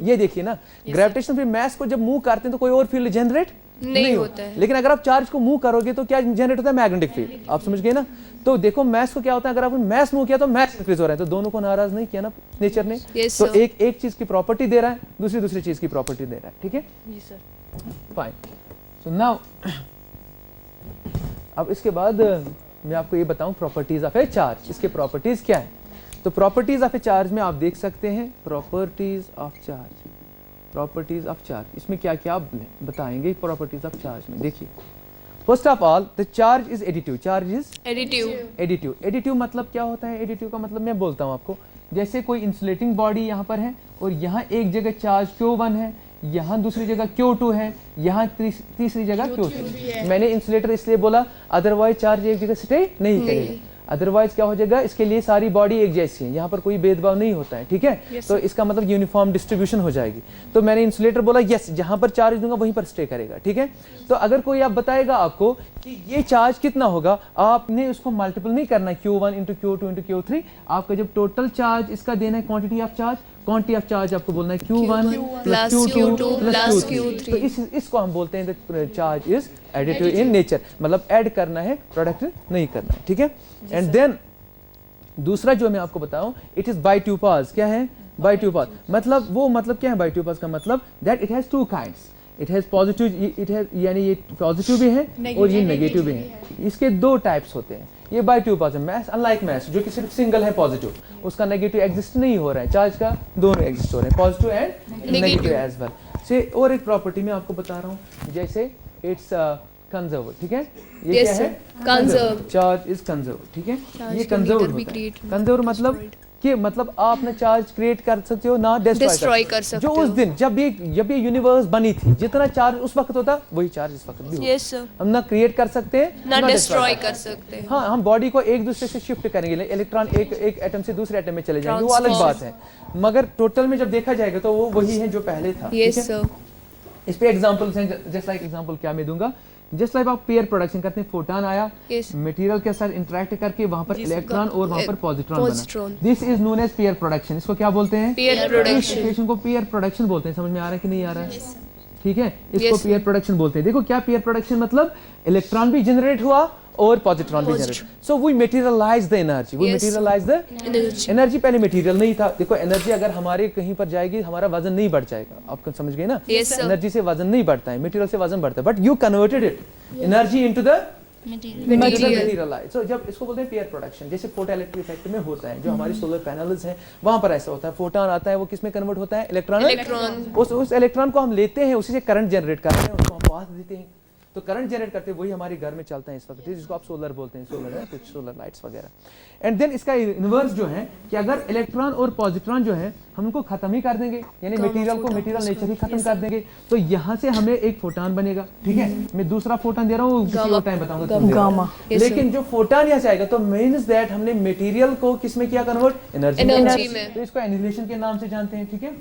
ये देखिए ना, ग्रेविटेशन फ्री मैस को जब मूव करते हैं तो कोई और फील्ड जनरेट नहीं होता है, लेकिन अगर आप चार्ज को मूव करोगे तो क्या जनरेट होता है, मैग्नेटिक फील्ड। आप समझ गए ना। तो देखो मैस को क्या होता है, अगर आपने मैस मूव किया तो मैस इंक्रीज हो रहा है, तो दोनों को नाराज नहीं किया ना नेचर ने। तो एक चीज की प्रॉपर्टी दे रहा है, दूसरी चीज की प्रॉपर्टी दे रहा है, ठीक है फाइन। सो नाउ अब इसके बाद मैं आपको ये बताऊं प्रॉपर्टीज ऑफ ए चार्ज। इसके प्रॉपर्टीज क्या है, तो प्रॉपर्टीज ऑफ ए चार्ज में आप देख सकते हैं properties of charge, properties of charge, इसमें क्या क्या आप बताएंगे प्रॉपर्टीज ऑफ चार्ज में। देखिए first of all the charge is additive, charge is additive मतलब क्या होता है, एडिटिव का मतलब मैं बोलता हूं आपको, जैसे कोई इंसुलेटिंग बॉडी यहाँ पर है और यहाँ एक जगह चार्ज Q1 है, यहाँ दूसरी जगह Q2 है, यहाँ तीसरी जगह Q3। मैंने इंसुलेटर इसलिए बोला, अदरवाइज चार्ज एक जगह स्टे नहीं करेगा, अदरवाइज क्या हो जाएगा, इसके लिए सारी बॉडी एक जैसी है, यहाँ पर कोई भेदभाव नहीं होता है, ठीक है। तो इसका मतलब यूनिफॉर्म डिस्ट्रीब्यूशन हो जाएगी। तो मैंने इंसुलेटर बोला यस, जहाँ पर चार्ज दूंगा वहीं पर स्टे करेगा, ठीक है। तो अगर कोई आप बताएगा आपको कि ये चार्ज कितना होगा, आपने उसको मल्टीपल नहीं करना Q1 × Q2 × Q3, आपका जब टोटल चार्ज इसका देना है क्वांटिटी ऑफ चार्ज आपको बोलना है Q1 + Q2 + Q3। तो इसको हम बोलते हैं charge is additive in nature, मतलब ऐड करना है, प्रोडक्ट नहीं करना है, ठीक है। एंड देन दूसरा जो मैं आपको बताऊं, इट इज बाइट्यूपाज। क्या है बाइट्यूपाज, मतलब क्या है बाइट्यूपाज का मतलब, that it has two kinds, it has positive, it has यानी ये पॉजिटिव भी है और ये नेगेटिव भी है। इसके दो टाइप्स होते हैं, ये बाइट्यूपाज है। मैस अनलाइक मैस जो कि सिर्फ सिंगल है पॉजिटिव, उसका नेगेटिव एग्जिस्ट नहीं हो रहा है, चार्ज का दोनों एग्जिस्ट हो रहे हैं, positive and negative as well. से और एक प्रॉपर्टी मैं आपको बता रहा हूँ, जैसे इट्स कंजर्व, ठीक है। ये क्या है, कंजर्व, चार्ज इज कंजर्व, ठीक है। ये कंजर्व होता है, कंजर्व मतलब आप अपना चार्ज क्रिएट कर सकते हो ना डिस्ट्रॉय कर सकते हो। जो उस दिन जब ये यूनिवर्स बनी थी, जितना चार्ज उस वक्त होता वही चार्ज इस वक्त भी होता। हम ना क्रिएट कर सकते हैं ना डिस्ट्रॉय कर सकते हैं। हाँ, हम बॉडी को एक दूसरे से शिफ्ट करेंगे, इलेक्ट्रॉन एक एटम से दूसरे एटम में चले जाएंगे, वो अलग बात है, मगर टोटल में जब देखा जाएगा तो वो वही है जो पहले था। इस पे एग्जांपल्स हैं, जस्ट लाइक एग्जांपल क्या मैं दूंगा, जस्ट लाइक आप पेयर प्रोडक्शन करते हैं, फोटॉन आया मटेरियल के साथ इंटरेक्ट करके वहां पर इलेक्ट्रॉन और वहां पर पॉजिट्रॉन बना, this is known as pair production. इसको क्या बोलते हैं, पेयर प्रोडक्शन को पेयर प्रोडक्शन बोलते हैं। समझ में आ रहा है कि नहीं आ रहा है, ठीक है। इसको पेयर प्रोडक्शन बोलते हैं। देखो क्या पेयर प्रोडक्शन मतलब, इलेक्ट्रॉन भी जनरेट हुआ और पॉजिट्रॉन भी generate, so we materialise the energy, we materialise the energy. पहले मटेरियल नहीं था। देखो एनर्जी अगर हमारे कहीं पर जाएगी, हमारा वजन नहीं बढ़ जाएगा, आप समझ गए ना। एनर्जी से वजन नहीं बढ़ता है, मटेरियल से वजन बढ़ता है, but you converted it energy into the material. So जब इसको बोलते हैं पेयर प्रोडक्शन, जैसे फोटो इलेक्ट्रिक इफेक्ट में होता है, जो हमारी सोलर पैनल्स हैं वहां पर ऐसा होता है, फोटोन आता है, वो किस में कन्वर्ट होता है, इलेक्ट्रॉन। उस इलेक्ट्रॉन को हम लेते हैं, उसी से करंट जनरेट करते हैं, उसको हम पास देते हैं, तो करंट जनरेट करते हैं, वही हमारे घर में चलता है इस वक्त, जिसको आप सोलर बोलते हैं, सोलर है, कुछ सोलर लाइट्स वगैरह। एंड देन इसका इनवर्स जो है कि अगर इलेक्ट्रॉन और पॉजिट्रॉन जो है हम उनको खत्म ही कर देंगे, यानी मटेरियल को मटेरियल नेचर ही खत्म कर देंगे, तो यहाँ से हमें एक फोटॉन बनेगा, ठीक है। मैं दूसरा फोटॉन दे रहा हूँ, किसी और टाइम बताऊंगा गामा। लेकिन जो फोटॉन यहाँ से आएगा तो मीन्स दैट हमने मटेरियल को किसमें किया कन्वर्ट, एनर्जी में। तो इसको एनिहिलेशन के नाम से जानते हैं, ठीक है।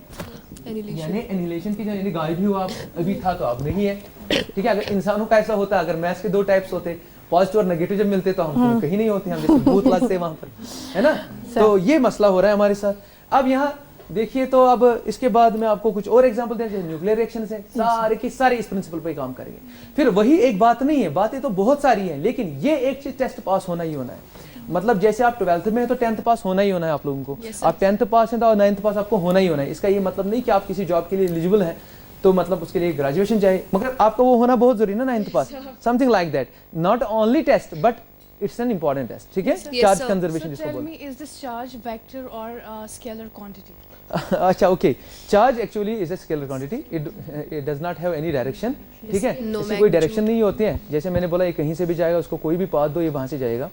यानी एनिहिलेशन की यानी गायब ही हुआ, अभी था तो अब नहीं है, ठीक है। अगर इंसानों का ऐसा होता, अगर मैथ्स के दो टाइप्स होते, पॉजिटिव और नेगेटिव जब मिलते तो हम कहीं नहीं होते, हम जैसे भूत लगते वहां पर, है ना। तो ये मसला हो रहा है हमारे साथ। अब यहाँ देखिए, तो अब इसके बाद मैं आपको कुछ और एग्जांपल दें, जैसे न्यूक्लियर रिएक्शन है, सारे की सारे इस प्रिंसिपल पे काम करेंगे। फिर वही एक बात नहीं है, बातें तो बहुत सारी हैं, लेकिन ये एक चीज टेस्ट पास होना ही होना है। मतलब जैसे आप 12th में है तो 10th पास होना ही होना है आप लोगों को, आप 10th पास हैं तो 9th पास आपको होना ही होना है। इसका ये मतलब नहीं कि आप किसी जॉब के लिए एलिजिबल हैं तो मतलब उसके लिए ग्रेजुएशन चाहिए, मगर आपको वो होना बहुत जरूरी है ना, 9th pass, something like that. Not only test but it's an important test, ठीक है। चार्ज कंजर्वेशन जिसको बोलते हैं। इज दिस चार्ज वेक्टर और स्केलर क्वांटिटी? अच्छा, okay. Charge actually is a scalar quantity, it does not have any direction, ठीक है। इसकी कोई डायरेक्शन नहीं होती है, जैसे मैंने बोला ये कहीं से भी जाएगा, उसको कोई भी पाथ दो ये वहां से जाएगा।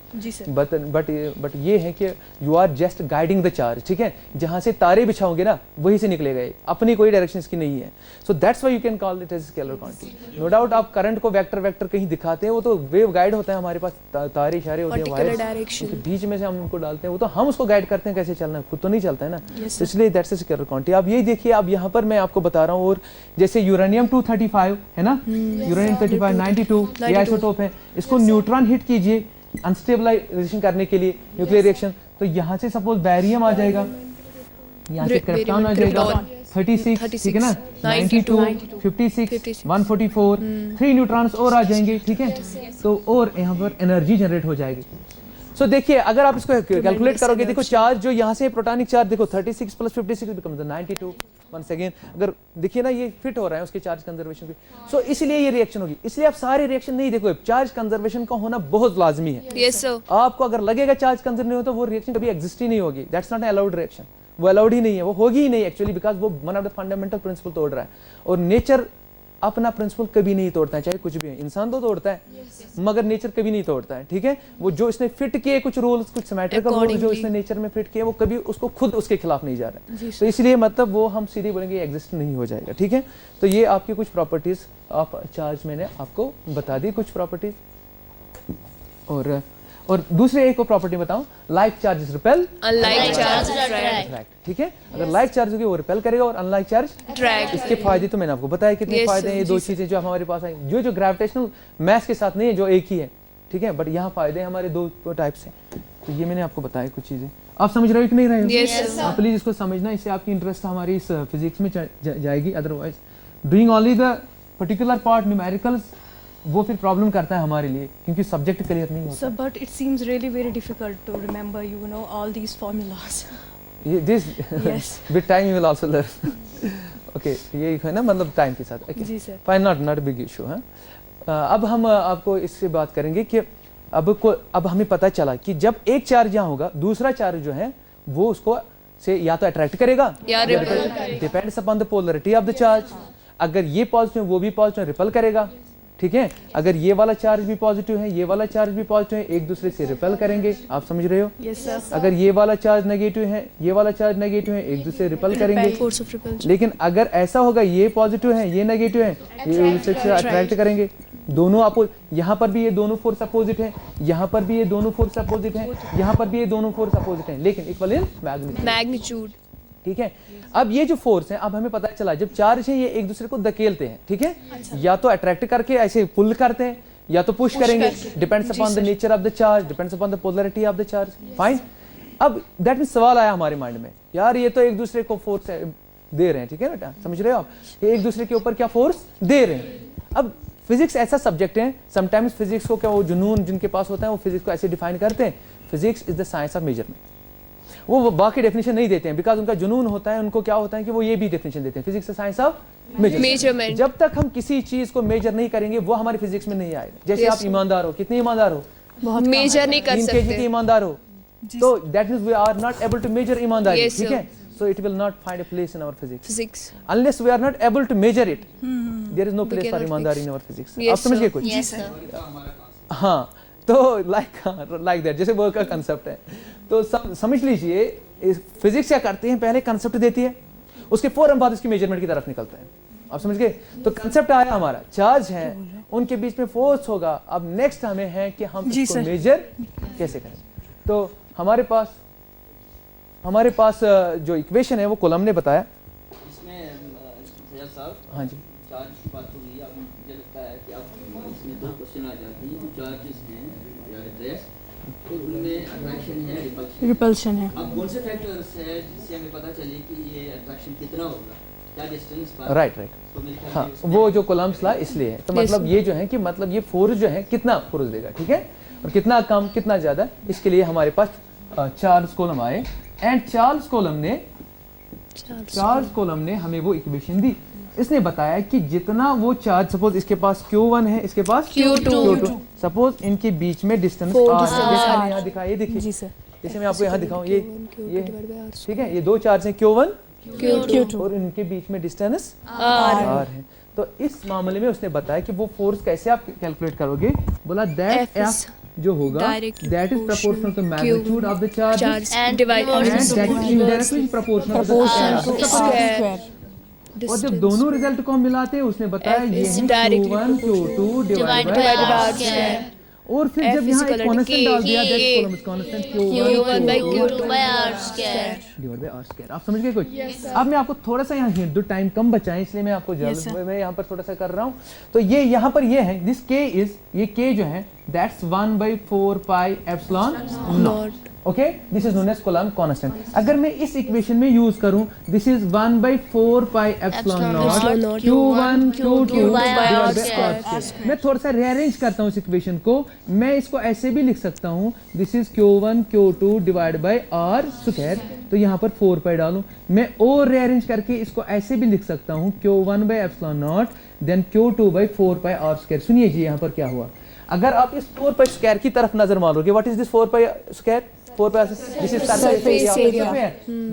बट ये है कि you are just guiding the charge, ठीक है। जहां से तारे बिछाओगे ना वहीं से निकलेगा ये, अपनी कोई डायरेक्शन इसकी नहीं है। So that's why you can call it as scalar quantity. No doubt आप करंट को वेक्टर कहीं दिखाते हैं, वो तो वेव गाइड होता है, हमारे पास तारे इशारे होते हैं, वायर्स बीच में से हम उनको डालते हैं, वो तो हम उसको गाइड करते हैं कैसे चलना है, खुद तो नहीं चलता है ना। इसलिए दैट्स अ स्केलर क्वांटिटी। अब यही देखिए, अब यहाँ पर मैं आपको बता रहा हूँ, और जैसे यूरेनियम 235 है ना, यूरेनियम 35 92 ये आइसोटोप है, इसको न्यूट्रॉन हिट कीजिए अनस्टेबलाइजेशन करने के लिए न्यूक्लियर रिएक्शन, तो यहाँ से सपोज बैरियम आ जाएगा, यहाँ से क्रिप्टॉन आ जाएगा 36, ठीक है ना, 92 56 144 3 न्यूट्रॉन्स और आ जाएंगे, ठीक है। तो और यहाँ पर एनर्जी जनरेट हो जाएगी। सो देखिए, अगर आप इसको कैलकुलेट करोगे, देखो चार्ज जो यहाँ से प्रोटॉनिक चार्ज देखो 36 + 56 बिकम्स 92। वंस अगेन अगर देखिए ना, ये फिट हो रहा है उसके चार्ज कंजर्वेशन पे, सो इसलिए ये रिएक्शन होगी। इसलिए आप सारे रिएक्शन नहीं देखो, चार्ज कंजर्वेशन का होना बहुत लाजमी है। Yes sir. आपको अगर लगेगा चार्ज कंजर्व नहीं हो तो वो रिएक्शन कभी एग्जिस्ट ही नहीं होगी, दैट्स नॉट अलाउड रिएक्शन, वो अलाउड ही नहीं है, वो होगी ही नहीं एक्चुअली, बिकॉज वो one of the fundamental principle तोड़ रहा है। और नेचर अपना प्रिंसिपल कभी नहीं तोड़ता है, चाहे कुछ भी है। इंसान तो तोड़ता है, मगर नेचर कभी नहीं तोड़ता है, ठीक है। वो जो इसने फिट किए कुछ रूल्स, कुछ सिमेट्रिकल रूल जो इसने नेचर में फिट किए, वो कभी उसको खुद उसके खिलाफ नहीं जा रहा है। तो इसलिए मतलब वो हम सीधे बोलेंगे एग्जिस्ट नहीं हो जाएगा, ठीक है। तो ये आपकी कुछ प्रॉपर्टीज ऑफ चार्ज मैंने आपको बता दी, कुछ प्रॉपर्टीज। और दूसरे एक को प्रॉपर्टी बताऊं, like charge repel, unlike charge attract, ठीक है। अगर लाइक चार्ज होगी वो रिपेल करेगा, और अनलाइक चार्ज अट्रैक्ट। इसके फायदे तो मैंने आपको बताया कितने फायदे हैं, ये दो चीजें जो हमारे पास आई, जो ग्रेविटेशनल मैथ के साथ नहीं है, जो एक ही है, ठीक है। बट यहाँ फायदे हमारे दो टाइप्स हैं, तो ये मैंने आपको बताया कुछ चीजें। आप समझ रहे हो कि नहीं रहे हो? Yes, आप प्लीज इसको समझना, इससे आपकी इंटरेस्ट हमारी इस फिजिक्स में जाएगी। Otherwise doing only the particular part numericals, वो फिर प्रॉब्लम करता है हमारे लिए, क्योंकि सब्जेक्ट क्लियर नहीं होता। So, but it seems really very difficult to remember, you know, all these formulas. This Yes. with time you will also learn. Okay, ये है ना, मतलब टाइम के साथ। Okay. जी sir. Fine, not big issue है। अब हम आपको इससे बात करेंगे कि अब हमें पता चला कि जब एक चार्ज यहाँ होगा, दूसरा चार्ज जो है वो उसको से या तो अट्रैक्ट करेगा या repel, depends upon the polarity of the charge. अगर ये पॉजिटिव है वो भी पॉजिटिव, रिपेल करेगा, ठीक है। अगर ये वाला चार्ज भी पॉजिटिव है, ये वाला चार्ज भी पॉजिटिव है, एक दूसरे से रिपेल करेंगे, आप समझ रहे हो? Yes sir. अगर ये वाला चार्ज नेगेटिव है, ये वाला चार्ज नेगेटिव है, एक दूसरे से रिपेल करेंगे। Force of repulsion. लेकिन अगर ऐसा होगा, ये पॉजिटिव है, ये नेगेटिव है, ये एक दूसरे से अट्रैक्ट करेंगे, दोनों आपको, यहाँ पर भी ये दोनों फोर्स अपोजिट है, यहाँ पर भी ये दोनों फोर्स अपोजिट है, यहाँ पर भी ये दोनों फोर्स अपोजिट है, लेकिन इक्वल इन मैग्नीट्यूड, ठीक है। अब ये जो फोर्स है, अब हमें पता चला जब चार्ज है ये एक दूसरे को धकेलते हैं, ठीक है। या तो अट्रैक्ट करके ऐसे पुल करते हैं, या तो पुश करेंगे, depends upon the nature of the charge, depends upon the polarity of the charge. Fine. अब दैट मींस सवाल आया हमारे माइंड में, यार ये तो एक दूसरे को फोर्स दे रहे हैं, ठीक है बेटा, समझ रहे हो आप, ये एक दूसरे के ऊपर क्या फोर्स दे रहे हैं। अब फिजिक्स ऐसा सब्जेक्ट है, समटाइम्स फिजिक्स को क्या वो जुनून जिनके पास होता है वो फिजिक्स को ऐसे डिफाइन करते हैं, physics is the science of measurement. वो बाकी डेफिनेशन नहीं देते हैं, बिकॉज उनका जुनून होता है, उनको क्या होता है कि वो ये भी डेफिनेशन देते हैं, physics is science of measurement. जब तक हम किसी चीज को मेजर नहीं करेंगे वो हमारी फिजिक्स में नहीं आएगा। जैसे आप ईमानदार हो, कितने ईमानदार हो? मेजर नहीं कर 3 kg के सकते। ईमानदार हो, तो that means we are not able to measure ईमानदारी, ठीक है। so it will not find a place in our physics. Physics. Unless we are not able to measure it, there is no place for cannot ईमानदारी in our physics. Yes, आप समझ गए sir. कुछ? Yes, sir. हाँ, तो like that, जैसे work का concept है, तो समझ लीजिए फिजिक्स क्या करती है, पहले कंसेप्ट देती है, उसके फौरन बाद उसकी मेजरमेंट की तरफ निकलता है। आप समझ गए? तो कंसेप्ट आया हमारा, चार्ज है, उनके बीच में फोर्स होगा। अब नेक्स्ट हमें है कि हम इसको मेजर कैसे करें। तो हमारे पास जो इक्वेशन है वो कूलम ने बताया। इसमें सैयद साहब, हाँ जी, चार्ज की बात हो रही है, अब मुझे लगता है कि अब इसमें दो क्वेश्चन आ जाते हैं, जो चार्जेस हैं या एड्रेस, और उनमें अट्रैक्शन है, रिपल्शन है। अब कौन से फैक्टर्स है जिससे हमें पता चले कि ये अट्रैक्शन कितना होगा, क्या डिस्टेंस पर? राइट। तो मेरे ख्याल हाँ, में उसमें- वो जो कूलम्स लॉ इसलिए है, तो मतलब ये जो है कि मतलब ये फोर्स जो है कितना फोर्स देगा, ठीक है, और कितना कम कितना ज्यादा, इसके लिए हमारे पास चार्ल्स कूलम आए। एंड चार्ल्स कूलम ने हमें वो इक्वेशन दी। इसने बताया कि जितना वो चार्ज, सपोज इसके पास Q1 है, इसके पास Q2, सपोज इनके बीच में डिस्टेंस R है, जैसा मैंने यहाँ दिखाया, ये देखिए, जी सर। जैसे मैं आपको यहाँ दिखाऊं, ये ठीक है, ये दो चार्ज हैं Q1 Q2 और इनके बीच में डिस्टेंस R है। तो इस मामले में उसने बताया कि वो फोर्स कैसे आप कैलकुलेट करोगे। बोला दैट F जो होगा directly that is proportional to magnitude of the charge Charge And divided and reverse that is indirectly proportional to the square. और जब दोनों रिजल्ट को हम मिलाते हैं, उसने बताया F ये is है directly Q1 Q2 divided divided by by R square. और फिर F जब is यहाँ एक equal to कांस्टेंट K. डाल दिया, that K. Column constant Q1 by Q2 by R square. Divide by R square. आप समझ गए कुछ? अब मैं आपको थोड़ा सा यहाँ हिंट दूं, टाइम कम बचा है इसलिए मैं आपको मैं यहाँ पर थोड़ा सा कर रहा हूँ। तो ये यहाँ पर ये है, दिस K इज, ये K जो है that's 1/4 pi epsilon naught. Okay, this is known as Coulomb constant. अगर मैं इस इक्वेशन में यूज करूं, this is 1/4 pi epsilon naught Q1 Q2 by divided by R R square। मैं थोड़ा सा रीअरेंज करता हूं इस इक्वेशन को, मैं इसको ऐसे भी लिख सकता हूं, this is Q1 Q2 divide by R square. तो यहाँ पर 4 पाई डालूं, मैं और रीअरेंज करके इसको ऐसे भी लिख सकता हूं, Q1 by epsilon naught then Q2 by 4 pi R square. सुनिए जी यहाँ पर क्या हुआ, अगर आप इस 4 पाई स्क्वायर की तरफ नजर मारोगे, what is this 4 pi square? 4 pi, this is surface area.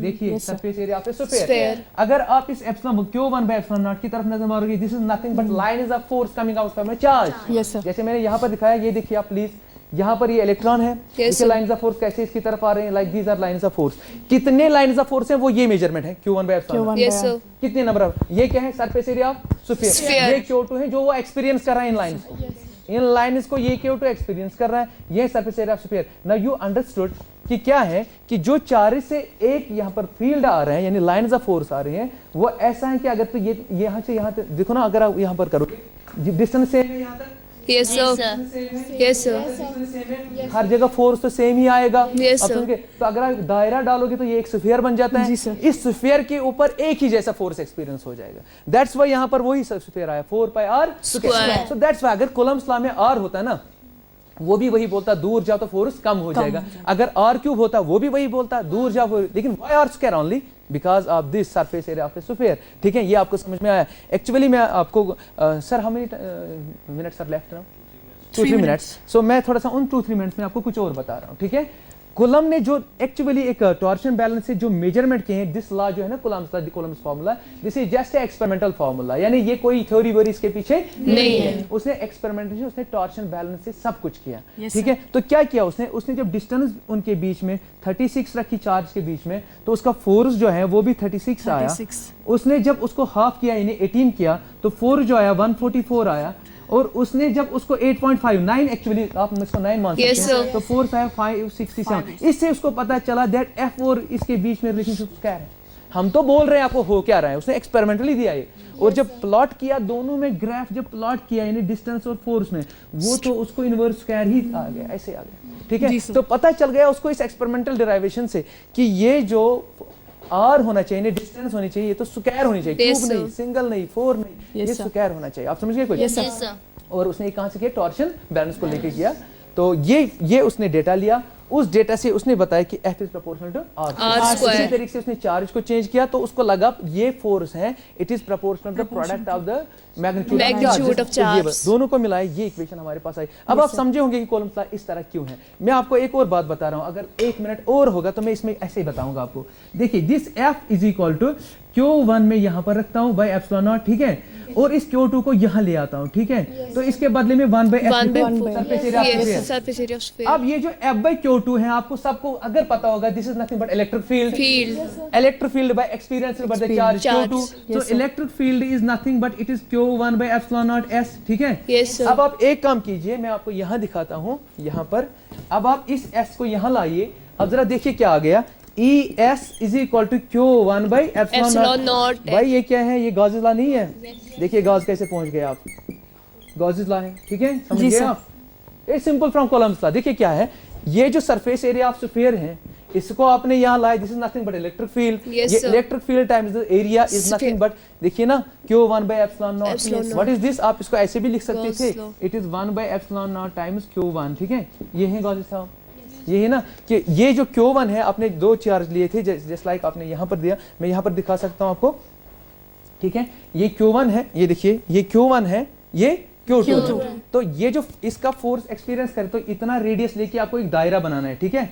देखिए surface area of a sphere. अगर आप इस epsilon Q1 by epsilon not की तरफ नजर मारोगे, this is nothing but line is of force coming out from A charge. Yes sir. जैसे मैंने यहाँ पर दिखाया, ये देखिए आप प्लीज, यहाँ पर ये इलेक्ट्रॉन है, इसके लाइंस ऑफ फोर्स कैसे इसकी तरफ आ रहे हैं, like these are lines of force. कितने लाइंस ऑफ फोर्स हैं, वो ये मेजरमेंट है Q1 by epsilon naught. Yes sir. कितने नंबर ऑफ, ये क्या है, सरफेस एरिया ऑफ स्फीयर। ये Q2 है जो वो एक्सपीरियंस कर रहा है इन लाइंस को, इन लाइंस को ये Q2 एक्सपीरियंस कर रहा है, ये surface area of sphere. Now you understood कि क्या है कि जो चार्ज से एक यहाँ पर फील्ड आ रहे हैं, यानी लाइंस ऑफ फोर्स आ रहे हैं, वो ऐसा है कि अगर तो ये यहाँ से यहाँ तक देखो ना, अगर आप यहाँ पर करोगे, डिस्टेंस सेम है यहाँ तक, Yes sir. Yes sir. हर जगह फोर्स तो सेम ही आएगा। Yes, अब sir. समझे? तो अगर आप दायरा डालोगे तो ये एक स्फीयर बन जाता है। जी, sir. इस स्फीयर के ऊपर एक ही जैसा फोर्स एक्सपीरियंस हो जाएगा। दैट्स वाई यहाँ पर वही स्फीयर आया 4 pi R square. So that's why अगर कूलम्ब्स लॉ में R होता है ना, वो भी वही बोलता, दूर जाओ तो फोर्स कम हो जाएगा। अगर R क्यूब होता, वो भी वही बोलता, दूर जाओ, लेकिन why R square only? Because of this surface area of a sphere. ठीक है, ये आपको समझ में आया। एक्चुअली मैं आपको sir, how many minutes are left now? 2-3 minutes. So मैं थोड़ा सा उन 2-3 मिनट्स में आपको कुछ और बता रहा हूँ। ठीक है, कूलम्ब ने जो एक्चुअली एक टॉर्शन बैलेंस से जो मेजरमेंट किए हैं, दिस लॉ जो है ना Coulomb's formula, this is just experimental formula, यानी ये कोई थ्योरी वोरी इसके पीछे नहीं है। उसने एक्सपेरिमेंटेशन, उसने टॉर्शन बैलेंस से सब कुछ किया। ठीक है, तो क्या किया उसने जब डिस्टेंस उनके बीच में 36 रखी चार्ज के बीच में, तो उसका फोर्स जो है वो भी 36 आया। उसने जब उसको हाफ किया, यानी 18 किया, तो फोर्स जो आया 144 आया। और उसने जब उसको 8.59 एक्चुअली आप इसको 9 मान सकते हैं, तो फोर्स आया 567। इससे उसको पता चला दैट F और इसके बीच में रिलेशनशिप क्या है। हम तो बोल रहे हैं आपको हो क्या रहा है, उसने एक्सपेरिमेंटली दिया ये। और जब प्लॉट किया दोनों में, ग्राफ जब प्लॉट किया यानी डिस्टेंस और फोर्स में, वो तो उसको इनवर्स स्क्वायर ही आ गया, ऐसे आ गया। ठीक है, तो पता चल गया उसको इस एक्सपेरिमेंटल डिराइवेशन से कि ये जो R होना चाहिए, डिस्टेंस होनी चाहिए, ये तो स्क्वायर होनी चाहिए, क्यूब नहीं, सिंगल नहीं, 4 नहीं, ये स्क्वायर होना चाहिए। आप समझ गए कुछ? Yes sir. और उसने कहां से किया, टॉर्शन बैलेंस को लेके किया। तो ये उसने डेटा लिया उस डेटा से उसने बताया कि F is proportional to R square। इसी तरीके से उसने चार्ज को चेंज किया तो उसको लगा ये फोर्स है it is proportional to product of the magnitude of charge। दोनों को मिलाए ये इक्वेशन हमारे पास आई। अब आप समझे होंगे कि कॉलम्स लॉ इस तरह क्यों है। मैं आपको एक और बात बता रहा हूं, अगर 1 मिनट और होगा तो मैं इसमें ऐसे ही बताऊंगा आपको। देखिए this F is equal to Q1 में यहां पर रखता हूं बाय एप्सिलॉन नॉट, ठीक है, और इस Q2 को यहां ले आता हूं, ठीक है, तो इसके बदले में 1 by F surface area of sphere. अब ये जो F बाय Q2 है आपको सबको अगर पता होगा this is nothing but electric field, electric field bye experience by the charge Q2, so electric field is nothing but it is Q1 by epsilon not S, ठीक है। Yes, sir। अब आप एक काम कीजिए, मैं आपको यहां दिखाता हूं, यहां पर अब आप इस S को यहां लाइए, अब जरा देखिए क्या आ गया, ES is equal to Q1 by epsilon naught. भाई ये क्या है, ये गॉसेस लॉ नहीं है। देखिए गॉस कैसे पहुंच गए आप, गॉसेस लॉ है, ठीक है, समझ गए आप। It's simple from columns law. देखिए क्या है, ये जो सरफेस एरिया ऑफ स्फीयर है इसको आपने यहाँ लाया, this is nothing but electric field, ये electric field times the area is nothing but, देखिए ना, Q1 by epsilon naught. What is this, आप इसको ऐसे भी लिख सकते थे, it is 1 by epsilon naught times Q1, ठीक है। ये है गॉसेस लॉ, ये है ना कि ये जो Q1 है आपने 2 चार्ज लिए थे जस्ट लाइक आपने यहाँ पर दिया, मैं यहाँ पर दिखा सकता हूँ आपको, ठीक है, ये Q1 है, ये देखिए ये Q1 है, ये Q2। तो ये जो इसका फोर्स एक्सपीरियंस करे तो इतना रेडियस लेके आपको एक दायरा बनाना है, ठीक है,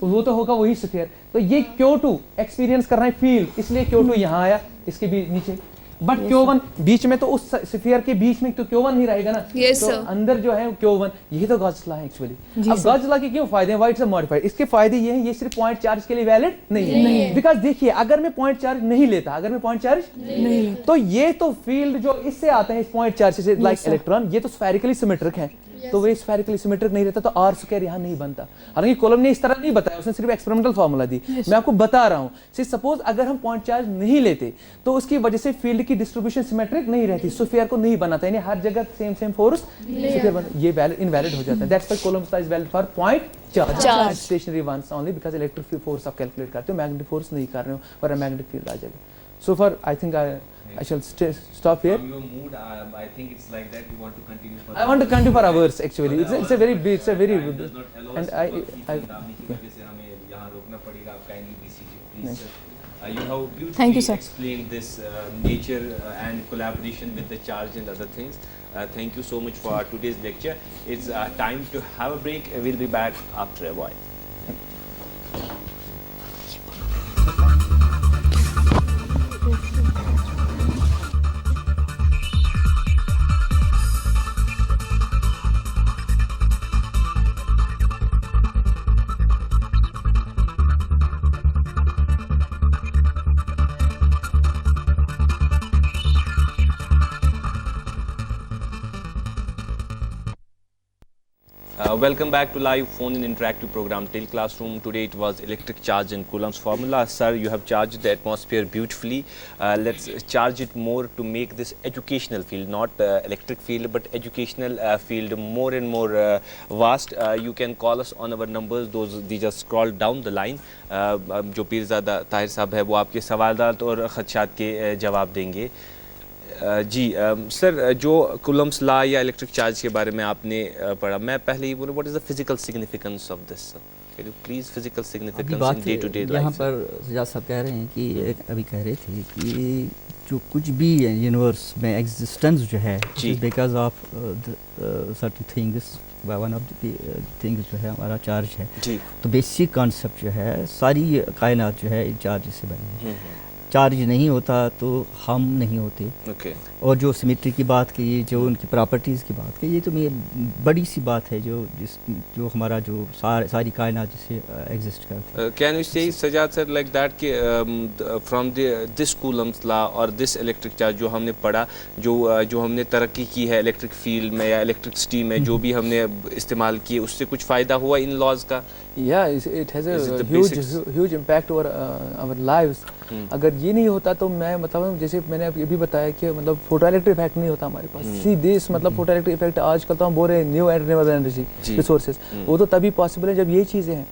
तो वो तो होगा वही स्फीयर, तो ये Q2 एक्सपीरियंस कर रहा है फील्ड, इसलिए Q2 यहाँ आया इसके भी नीचे, बट Q1 बीच में, तो उस स्फीयर के बीच में तो Q1 ही रहेगा ना, तो अंदर जो है Q1, यही तो गॉस लॉ है एक्चुअली। अब गॉस लॉ के क्यों फायदे हैं, व्हाई इट्स मॉडिफाइड, इसके फायदे ये हैं, ये सिर्फ पॉइंट चार्ज के लिए वैलिड नहीं है, बिकॉज देखिए अगर मैं पॉइंट चार्ज नहीं लेता, अगर मैं पॉइंट चार्ज नहीं, तो ये तो फील्ड जो इससे आता है इस पॉइंट चार्ज से लाइक इलेक्ट्रॉन, ये तो स्फेरिकली सिमेट्रिक है, तो वो स्फेरिकली सिमेट्रिक नहीं रहता तो R स्क्वायर यहाँ नहीं बनता। हालांकि कॉलम ने इस तरह नहीं बताया, उसने सिर्फ एक्सपेरिमेंटल फार्मूला दी, मैं आपको बता रहा हूँ। सपोज अगर हम पॉइंट चार्ज नहीं लेते तो उसकी वजह से फील्ड की डिस्ट्रीब्यूशन सिमेट्रिक नहीं रहती, स्फीयर को नहीं बनाता, यानी हर जगह सेम फोर्स स्फीयर बन, ये वैलिड इनवैलिड हो जाता है। That's why Coulomb is valid for point charge stationary once only, because electric force आप कैलकुलेट करते हो, मैग्नेटिक फोर्स नहीं कर रहे हो, और मैग्नेटिक फील्ड आ जाएगा। So for I think I shall stop here. From your mood, I think it's like that you want to continue for. I want to continue for hours actually. It's a very big, it's a very Time does not allow and us I to डालने की वजह से हमें यहाँ रोकना पड़ेगा। आप kindly be seated, please, sir. You have beautifully Thank you, sir. explained this nature and collaboration with the charge and other things. Thank you so much for today's lecture. It's time to have a break. We'll be back after a while. Welcome back to live phone in interactive program Till Classroom. Today it was electric charge and Coulomb's formula. Sir, you have charged the atmosphere beautifully. Let's charge it more to make this educational field, not electric field, but educational field more and more vast. You can call us on our numbers. These are scrolled down the line. जो पीरज़ादा ताहिर साहब है वो आपके सवालात और ख़दशात के जवाब देंगे। जी सर, जो कूलम्स लॉ या इलेक्ट्रिक चार्ज के बारे में आपने पढ़ा, मैं पहले ही बोलूँ, what is the physical significance of this? Can you please physical significance in day to day life? यहाँ पर सजाद साहब कह रहे हैं कि अभी कह रहे थे कि जो कुछ भी यूनिवर्स में एग्जिस्टेंस जो है, because of certain things, one of the things जो है हमारा चार्ज है जी। तो बेसिक कॉन्सेप्ट जो है, सारी कायनात जो है चार्ज से बनी है। चार्ज नहीं होता तो हम नहीं होते। और जो सिमेट्री की बात की, जो उनकी प्रॉपर्टीज़ की बात की, ये तो मेरी बड़ी सी बात है जो हमारा जो सारी कायनात जिसे एग्जिस्ट करती है। कैन यू से सजाद सर लाइक दैट कि फ्रॉम दिस कूलम्स लॉ और दिस इलेक्ट्रिक चार्ज जो हमने पढ़ा, जो हमने तरक्की की है इलेक्ट्रिक फील्ड में या इलेक्ट्रिसिटी में, जो भी हमने इस्तेमाल किए, उससे कुछ फ़ायदा हुआ इन लॉज का? Yeah, it has a huge impact over our lives. अगर ये नहीं होता तो मैं मतलब जैसे मैंने अब ये भी बताया कि मतलब फोटो इलेक्ट्रिक इफेक्ट नहीं होता हमारे पास। सी दिस मतलब फोटो इलेक्ट्रिक इफेक्ट आजकल तो हम बोल रहे हैं न्यू रिन्यूएबल एनर्जी रिसोर्सेज, वो तो तभी पॉसिबल है जब ये चीज़ें हैं।